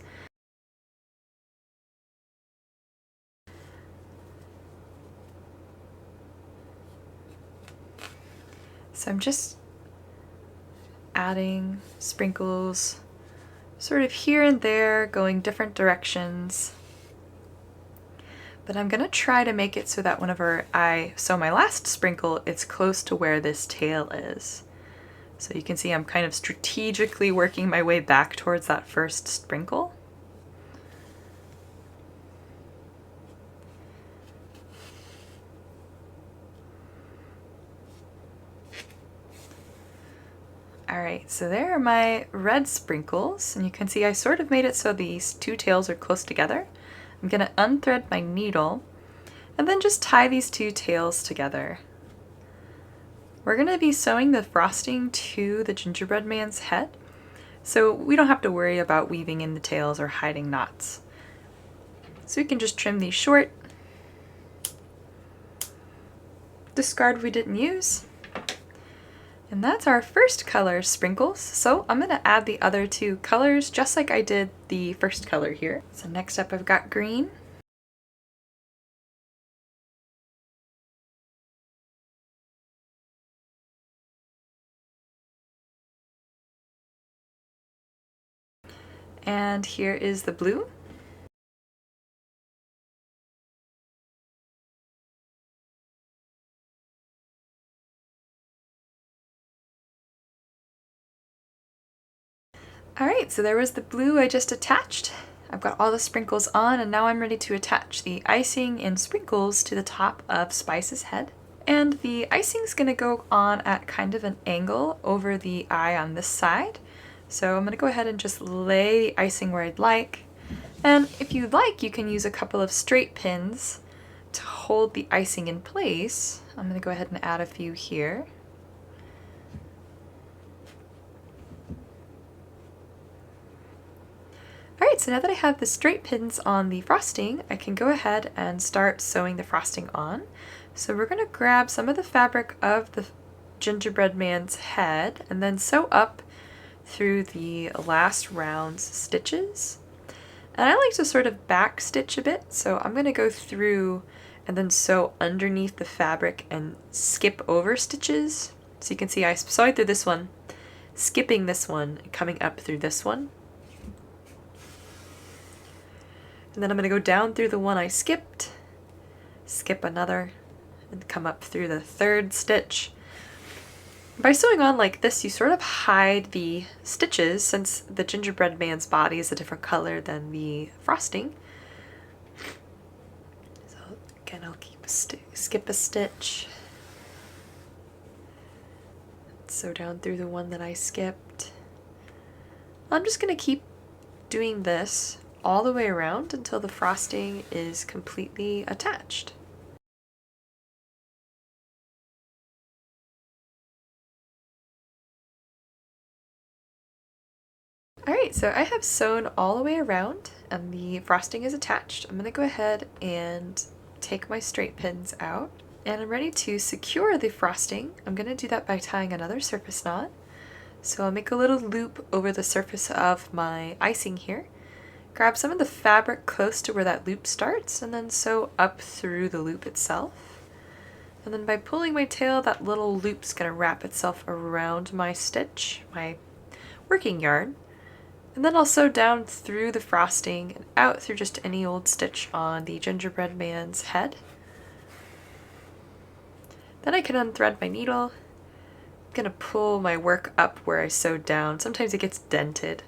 So I'm just adding sprinkles sort of here and there, going different directions. But I'm gonna try to make it so that whenever I sew my last sprinkle, it's close to where this tail is. So you can see I'm kind of strategically working my way back towards that first sprinkle. Alright, so there are my red sprinkles, and you can see I sort of made it so these two tails are close together. I'm going to unthread my needle and then just tie these two tails together. We're going to be sewing the frosting to the gingerbread man's head, so we don't have to worry about weaving in the tails or hiding knots. So we can just trim these short, discard what we didn't use. And that's our first color, sprinkles. So I'm going to add the other two colors just like I did the first color here. So next up I've got green. And here is the blue. Alright, so there was the blue I just attached. I've got all the sprinkles on, and now I'm ready to attach the icing and sprinkles to the top of Spice's head. And the icing's going to go on at kind of an angle over the eye on this side. So I'm going to go ahead and just lay the icing where I'd like. And if you'd like, you can use a couple of straight pins to hold the icing in place. I'm going to go ahead and add a few here. Alright, so now that I have the straight pins on the frosting, I can go ahead and start sewing the frosting on. So we're going to grab some of the fabric of the gingerbread man's head and then sew up through the last round's stitches. And I like to sort of back stitch a bit, so I'm going to go through and then sew underneath the fabric and skip over stitches. So you can see I sewed through this one, skipping this one, and coming up through this one. And then I'm going to go down through the one I skipped, skip another, and come up through the third stitch. By sewing on like this, you sort of hide the stitches since the gingerbread man's body is a different color than the frosting. So again, I'll keep skip a stitch. Sew down through the one that I skipped. I'm just going to keep doing this all the way around until the frosting is completely attached. Alright, so I have sewn all the way around and the frosting is attached. I'm going to go ahead and take my straight pins out, and I'm ready to secure the frosting. I'm going to do that by tying another surface knot. So I'll make a little loop over the surface of my icing here. Grab some of the fabric close to where that loop starts and then sew up through the loop itself. And then by pulling my tail, that little loop's going to wrap itself around my stitch, my working yarn. And then I'll sew down through the frosting and out through just any old stitch on the gingerbread man's head. Then I can unthread my needle. I'm going to pull my work up where I sewed down. Sometimes it gets dented.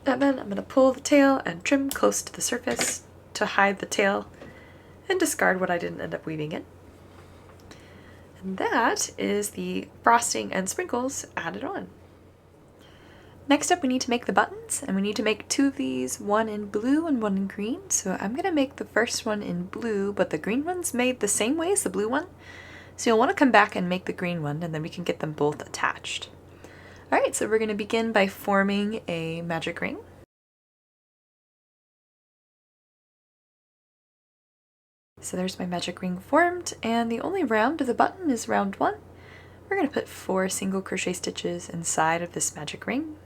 And then I'm going to pull the tail and trim close to the surface to hide the tail and discard what I didn't end up weaving in. And that is the frosting and sprinkles added on. Next up, we need to make the buttons, and we need to make two of these, one in blue and one in green. So I'm going to make the first one in blue, but the green one's made the same way as the blue one. So you'll want to come back and make the green one, and then we can get them both attached. Alright, so we're going to begin by forming a magic ring. So there's my magic ring formed, and the only round of the button is round 1. We're going to put 4 single crochet stitches inside of this magic ring.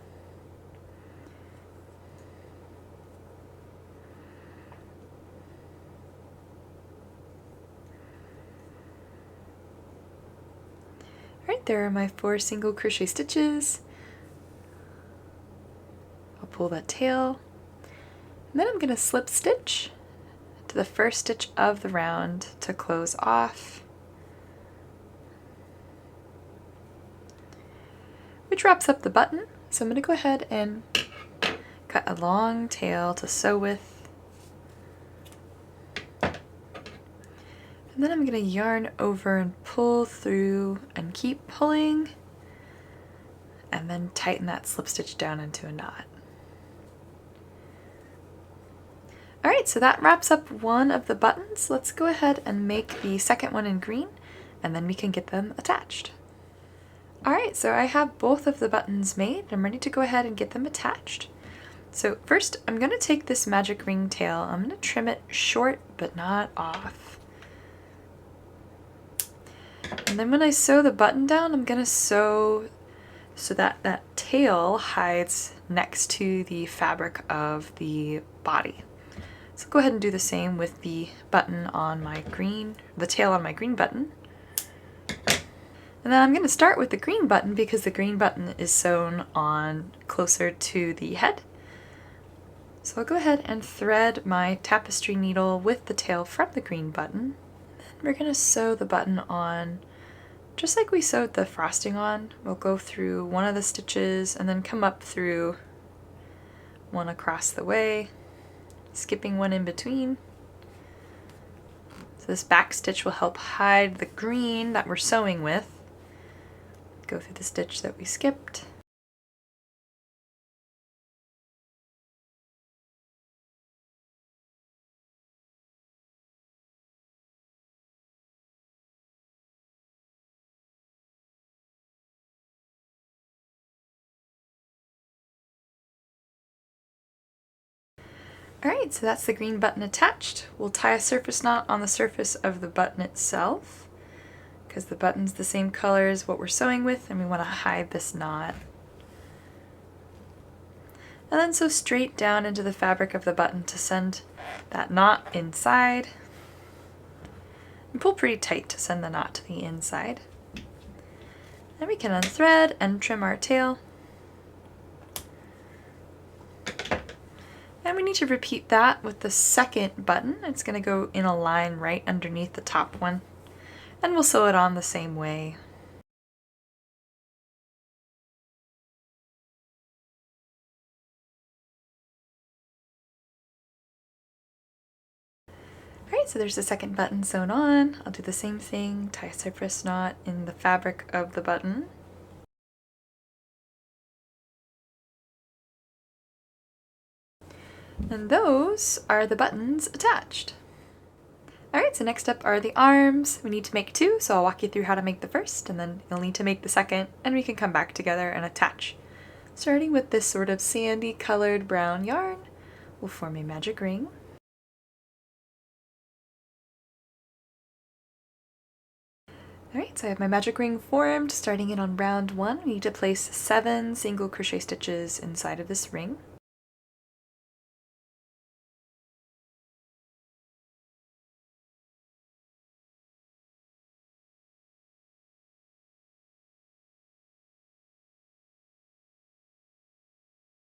Alright, there are my 4 single crochet stitches. I'll pull that tail, and then I'm going to slip stitch to the first stitch of the round to close off, which wraps up the button. So I'm going to go ahead and cut a long tail to sew with, and then I'm going to yarn over and pull through and keep pulling, and then tighten that slip stitch down into a knot. Alright, so that wraps up one of the buttons. Let's go ahead and make the second one in green, and then we can get them attached. Alright, so I have both of the buttons made. I'm ready to go ahead and get them attached. So first, I'm going to take this magic ring tail. I'm going to trim it short, but not off. And then when I sew the button down, I'm going to sew so that that tail hides next to the fabric of the body. So go ahead and do the same with the button on my green, the tail on my green button. And then I'm going to start with the green button because the green button is sewn on closer to the head. So I'll go ahead and thread my tapestry needle with the tail from the green button. And we're going to sew the button on just like we sewed the frosting on. We'll go through one of the stitches and then come up through one across the way, skipping one in between. So this back stitch will help hide the green that we're sewing with. Go through the stitch that we skipped. Alright, so that's the green button attached. We'll tie a surface knot on the surface of the button itself because the button's the same color as what we're sewing with, and we want to hide this knot. And then sew straight down into the fabric of the button to send that knot inside. And pull pretty tight to send the knot to the inside. Then we can unthread and trim our tail. And we need to repeat that with the second button. It's going to go in a line right underneath the top one. And we'll sew it on the same way. Alright, so there's the second button sewn on. I'll do the same thing, tie a surface knot in the fabric of the button. And those are the buttons attached. Alright, so next up are the arms. We need to make 2, so I'll walk you through how to make the first, and then you'll need to make the second, and we can come back together and attach. Starting with this sort of sandy colored brown yarn, we'll form a magic ring. Alright, so I have my magic ring formed. Starting in on round 1, we need to place 7 single crochet stitches inside of this ring.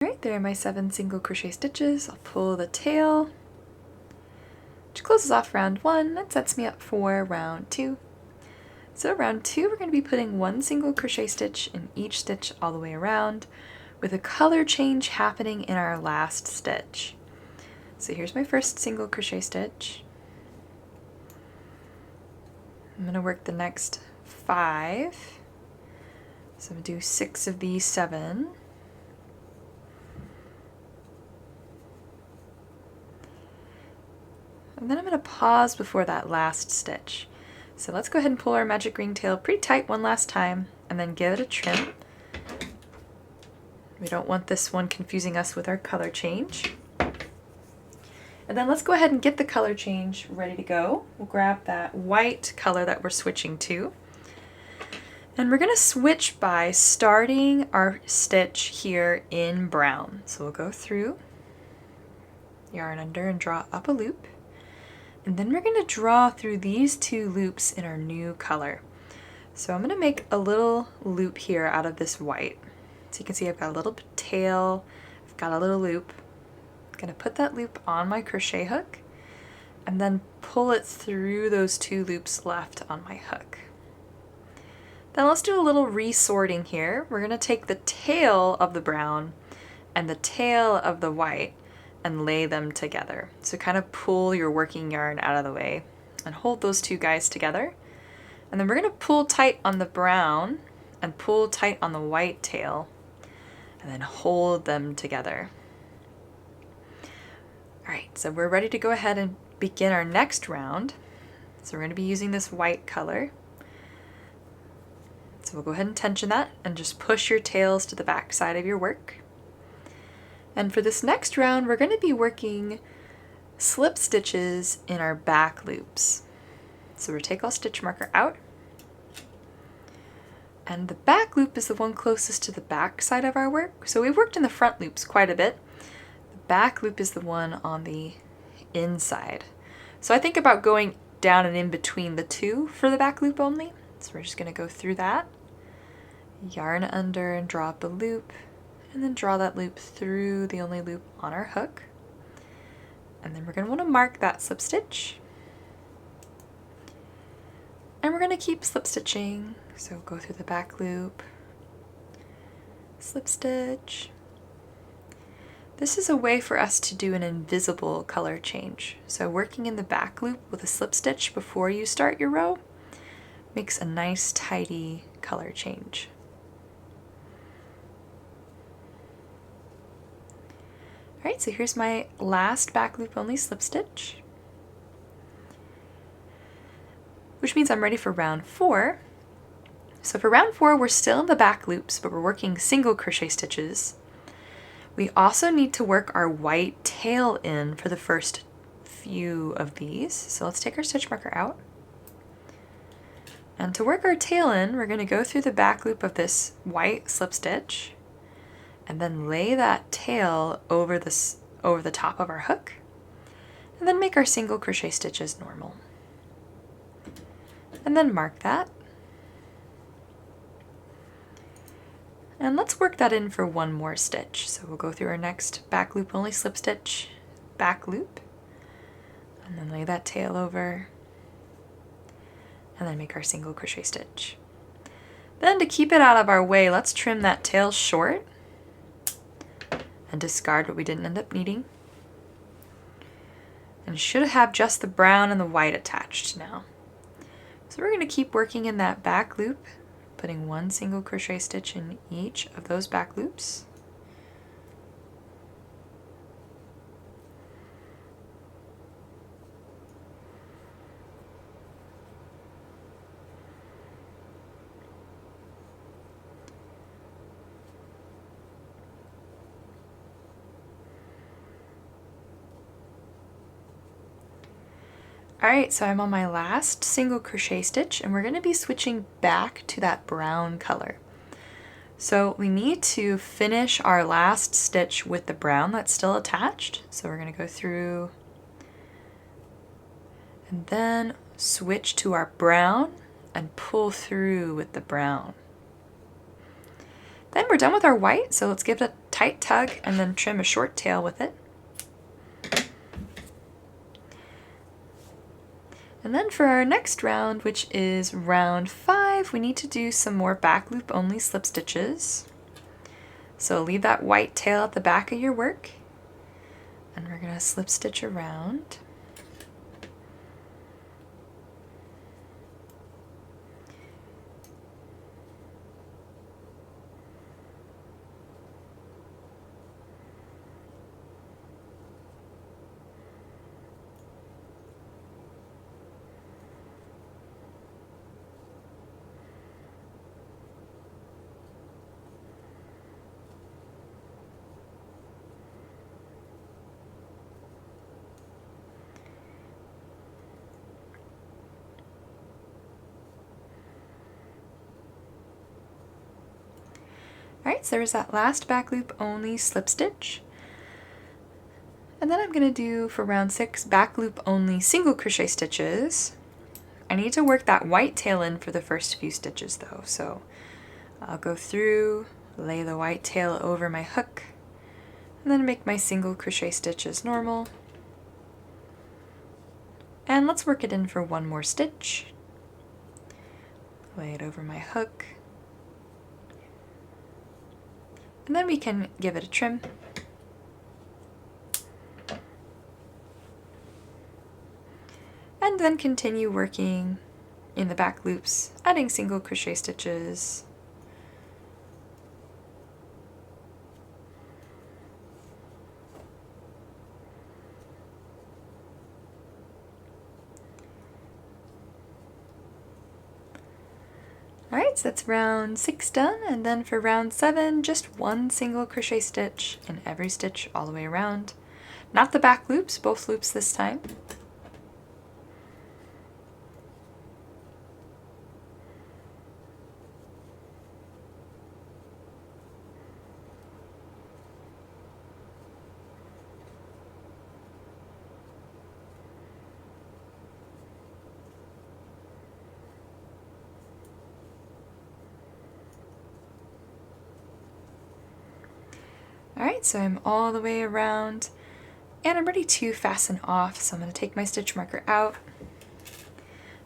Alright, there are my 7 single crochet stitches. I'll pull the tail, which closes off round 1 and sets me up for round 2. So round 2, we're going to be putting 1 single crochet stitch in each stitch all the way around, with a color change happening in our last stitch. So here's my first single crochet stitch. I'm going to work the next 5. So I'm going to do 6 of these 7. And then I'm going to pause before that last stitch. So let's go ahead and pull our magic ring tail pretty tight one last time, and then give it a trim. We don't want this one confusing us with our color change. And then let's go ahead and get the color change ready to go. We'll grab that white color that we're switching to. And we're going to switch by starting our stitch here in brown. So we'll go through, yarn under, and draw up a loop. And then we're going to draw through these 2 loops in our new color. So I'm going to make a little loop here out of this white. So you can see I've got a little tail, I've got a little loop. I'm going to put that loop on my crochet hook and then pull it through those 2 loops left on my hook. Then let's do a little resorting here. We're going to take the tail of the brown and the tail of the white and lay them together. So kind of pull your working yarn out of the way and hold those 2 guys together. And then we're going to pull tight on the brown and pull tight on the white tail and then hold them together. All right, so we're ready to go ahead and begin our next round. So we're going to be using this white color. So we'll go ahead and tension that and just push your tails to the back side of your work. And for this next round, we're going to be working slip stitches in our back loops. So we'll take our stitch marker out. And the back loop is the one closest to the back side of our work. So we've worked in the front loops quite a bit. The back loop is the one on the inside. So I think about going down and in between the 2 for the back loop only. So we're just going to go through that, yarn under and draw up a loop, and then draw that loop through the only loop on our hook. And then we're going to want to mark that slip stitch. And we're going to keep slip stitching. So go through the back loop, slip stitch. This is a way for us to do an invisible color change. So working in the back loop with a slip stitch before you start your row makes a nice tidy color change. All right, so here's my last back loop only slip stitch, which means I'm ready for round 4. So for round 4, we're still in the back loops, but we're working single crochet stitches. We also need to work our white tail in for the first few of these. So let's take our stitch marker out. And to work our tail in, we're going to go through the back loop of this white slip stitch and then lay that tail over the top of our hook, and then make our single crochet stitch as normal. And then mark that. And let's work that in for one more stitch. So we'll go through our next back loop only slip stitch, back loop, and then lay that tail over, and then make our single crochet stitch. Then to keep it out of our way, let's trim that tail short and discard what we didn't end up needing. And should have just the brown and the white attached now. So we're going to keep working in that back loop, putting one single crochet stitch in each of those back loops. Alright, so I'm on my last single crochet stitch and we're going to be switching back to that brown color. So we need to finish our last stitch with the brown that's still attached. So we're going to go through and then switch to our brown and pull through with the brown. Then we're done with our white, so let's give it a tight tug and then trim a short tail with it. And then for our next round, which is round 5, we need to do some more back loop only slip stitches. So leave that white tail at the back of your work, and we're going to slip stitch around. Alright, so there's that last back loop only slip stitch. And then I'm going to do for round 6 back loop only single crochet stitches. I need to work that white tail in for the first few stitches though, so I'll go through, lay the white tail over my hook, and then make my single crochet stitch as normal. And let's work it in for one more stitch. Lay it over my hook. And then we can give it a trim. And then continue working in the back loops, adding single crochet stitches. Alright, so that's round 6 done, and then for round 7, just one single crochet stitch in every stitch all the way around. Not the back loops, both loops this time. Alright, so I'm all the way around and I'm ready to fasten off, so I'm going to take my stitch marker out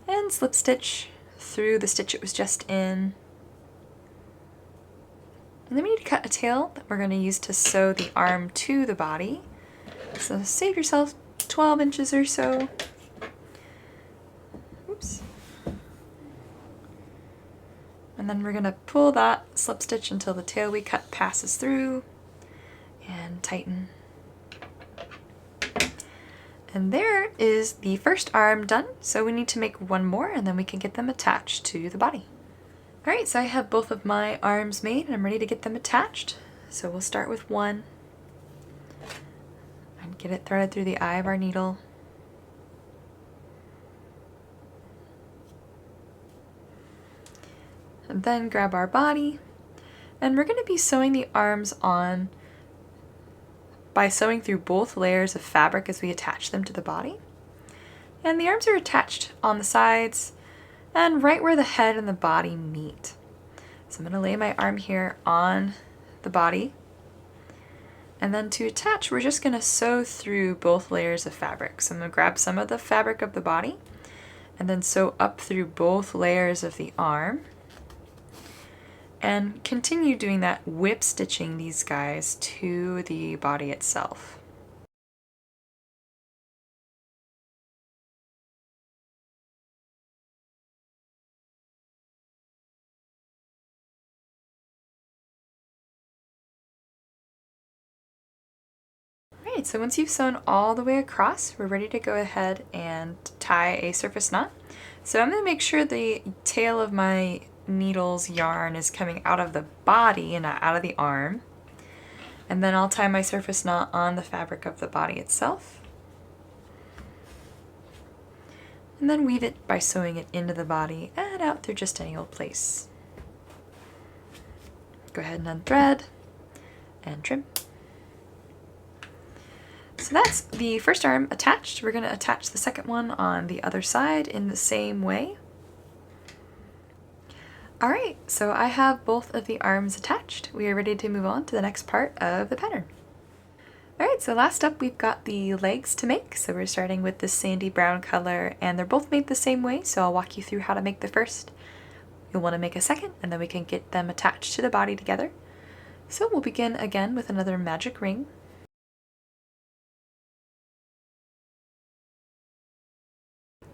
and slip stitch through the stitch it was just in. And then we need to cut a tail that we're going to use to sew the arm to the body. So save yourself 12 inches or so. Oops. And then we're going to pull that slip stitch until the tail we cut passes through. And tighten. And there is the first arm done, so we need to make one more and then we can get them attached to the body. Alright, so I have both of my arms made and I'm ready to get them attached. So we'll start with one and get it threaded through the eye of our needle. And then grab our body, and we're going to be sewing the arms on by sewing through both layers of fabric as we attach them to the body. And the arms are attached on the sides and right where the head and the body meet. So I'm going to lay my arm here on the body, and then to attach we're just going to sew through both layers of fabric. So I'm going to grab some of the fabric of the body and then sew up through both layers of the arm. And continue doing that, whip stitching these guys to the body itself. Alright, so once you've sewn all the way across, we're ready to go ahead and tie a surface knot. So I'm going to make sure the tail of my needle's yarn is coming out of the body and not out of the arm. And then I'll tie my surface knot on the fabric of the body itself. And then weave it by sewing it into the body and out through just any old place. Go ahead and unthread and trim. So that's the first arm attached. We're going to attach the second one on the other side in the same way. Alright, so I have both of the arms attached. We are ready to move on to the next part of the pattern. Alright, so last up we've got the legs to make. So we're starting with this sandy brown color, and they're both made the same way, so I'll walk you through how to make the first. You'll want to make a second, and then we can get them attached to the body together. So we'll begin again with another magic ring.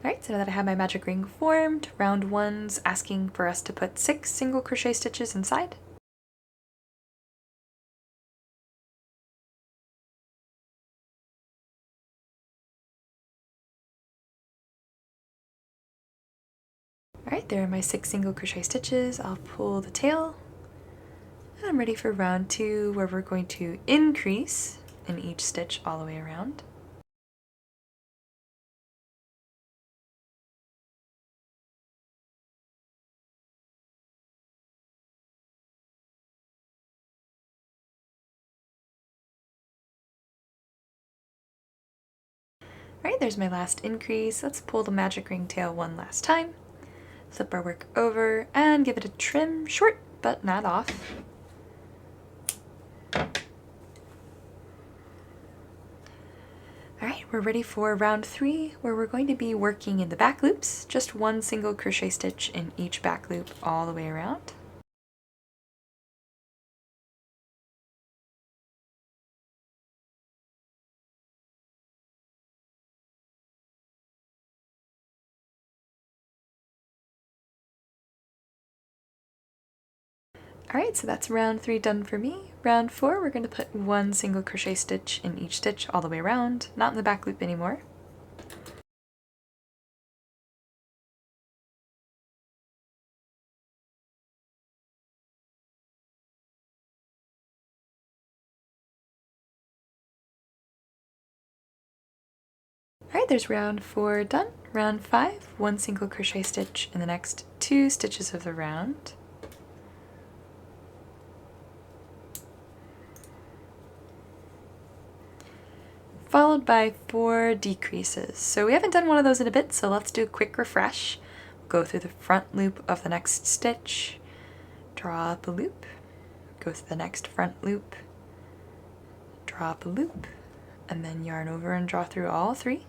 Alright, so now that I have my magic ring formed, round one's asking for us to put 6 single crochet stitches inside. Alright, there are my 6 single crochet stitches. I'll pull the tail, and I'm ready for round 2, where we're going to increase in each stitch all the way around. Alright, there's my last increase. Let's pull the magic ring tail one last time. Flip our work over and give it a trim, short but not off. Alright, we're ready for round 3, where we're going to be working in the back loops, just one single crochet stitch in each back loop all the way around. Alright, so that's round 3 done for me. Round 4, we're going to put one single crochet stitch in each stitch all the way around, not in the back loop anymore. Alright, there's round 4 done. Round 5, one single crochet stitch in the next 2 stitches of the round. Followed by 4 decreases. So we haven't done one of those in a bit, so let's do a quick refresh. Go through the front loop of the next stitch, draw up a loop, go through the next front loop, draw up a loop, and then yarn over and draw through all 3.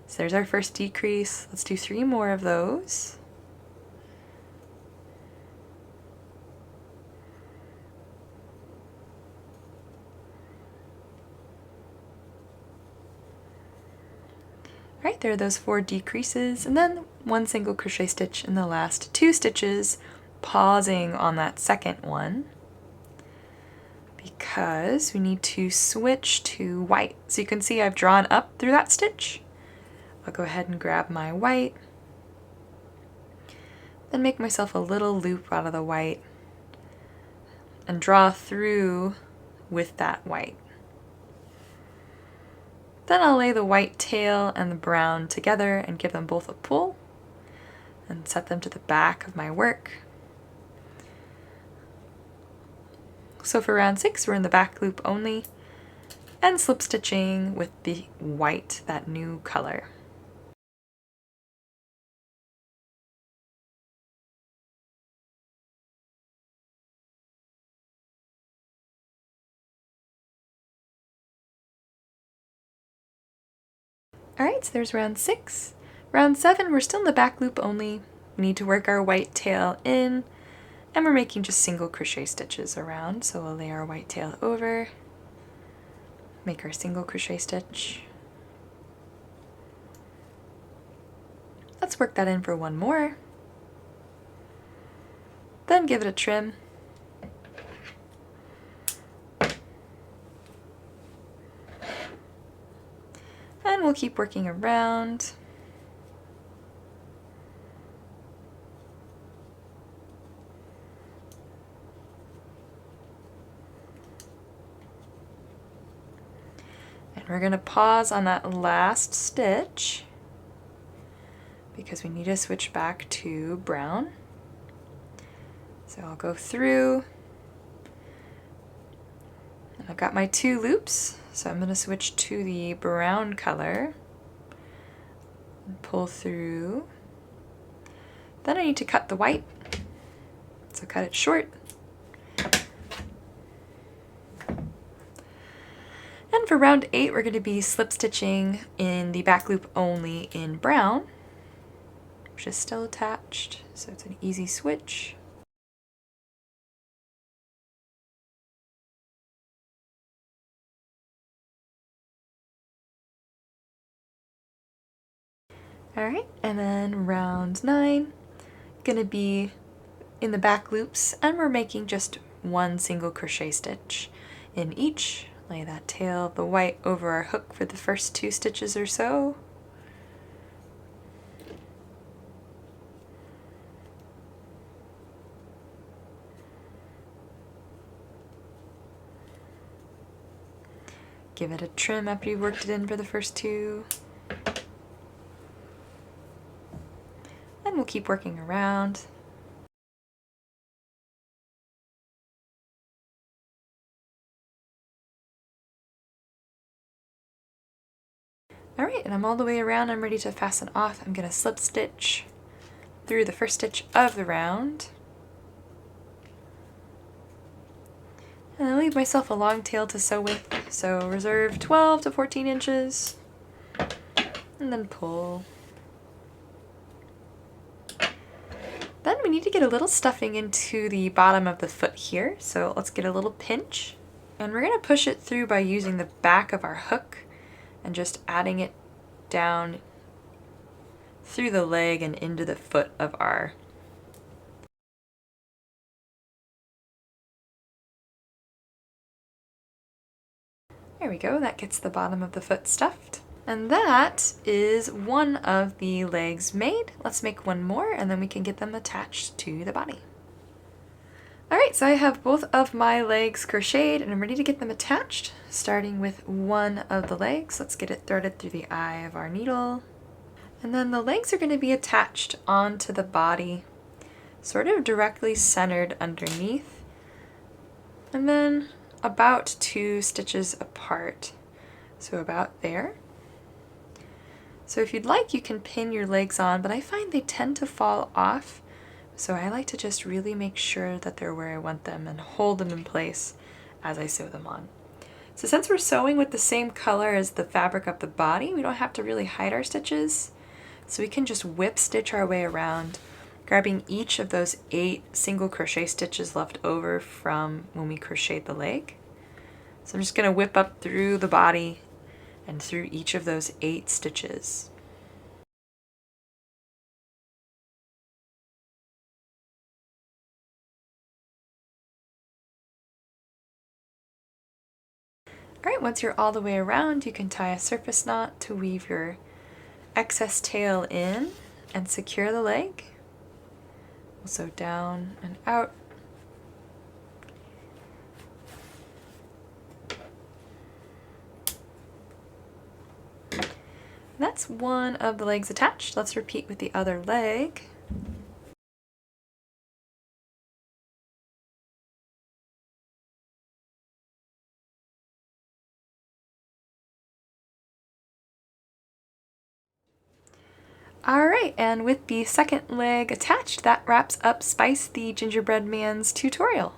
So there's our first decrease. Let's do 3 more of those. Alright, there are those 4 decreases, and then one single crochet stitch in the last 2 stitches, pausing on that second one, because we need to switch to white. So you can see I've drawn up through that stitch. I'll go ahead and grab my white, then make myself a little loop out of the white, and draw through with that white. Then I'll lay the white tail and the brown together and give them both a pull and set them to the back of my work. So for round 6, we're in the back loop only and slip stitching with the white, that new color. Alright, so there's round 6. Round 7, we're still in the back loop only. We need to work our white tail in, and we're making just single crochet stitches around. So we'll lay our white tail over, make our single crochet stitch. Let's work that in for one more. Then give it a trim. And we'll keep working around. And we're going to pause on that last stitch because we need to switch back to brown. So I'll go through, and I've got my 2 loops, so I'm going to switch to the brown color and pull through. Then I need to cut the white, so cut it short. And for round 8, we're going to be slip stitching in the back loop only in brown, which is still attached, so it's an easy switch. Alright, and then round 9, gonna be in the back loops, and we're making just one single crochet stitch in each. Lay that tail of the white over our hook for the first 2 stitches or so. Give it a trim after you've worked it in for the first 2. And we'll keep working around. Alright, and I'm all the way around. I'm ready to fasten off. I'm going to slip stitch through the first stitch of the round. And I leave myself a long tail to sew with, so reserve 12 to 14 inches, and then pull. Then we need to get a little stuffing into the bottom of the foot here, so let's get a little pinch. And we're going to push it through by using the back of our hook and just adding it down through the leg and into the foot of our There we go, that gets the bottom of the foot stuffed. And that is one of the legs made. Let's make one more and then we can get them attached to the body. Alright, so I have both of my legs crocheted and I'm ready to get them attached. Starting with one of the legs, let's get it threaded through the eye of our needle. And then the legs are going to be attached onto the body, sort of directly centered underneath. And then about 2 stitches apart, so about there. So if you'd like, you can pin your legs on, but I find they tend to fall off, so I like to just really make sure that they're where I want them and hold them in place as I sew them on. So since we're sewing with the same color as the fabric of the body, we don't have to really hide our stitches, so we can just whip stitch our way around, grabbing each of those 8 single crochet stitches left over from when we crocheted the leg. So I'm just going to whip up through the body and through each of those 8 stitches. Alright, once you're all the way around, you can tie a surface knot to weave your excess tail in and secure the leg. So down and out. That's one of the legs attached. Let's repeat with the other leg. Alright, and with the second leg attached, that wraps up Spice the Gingerbread Man's tutorial.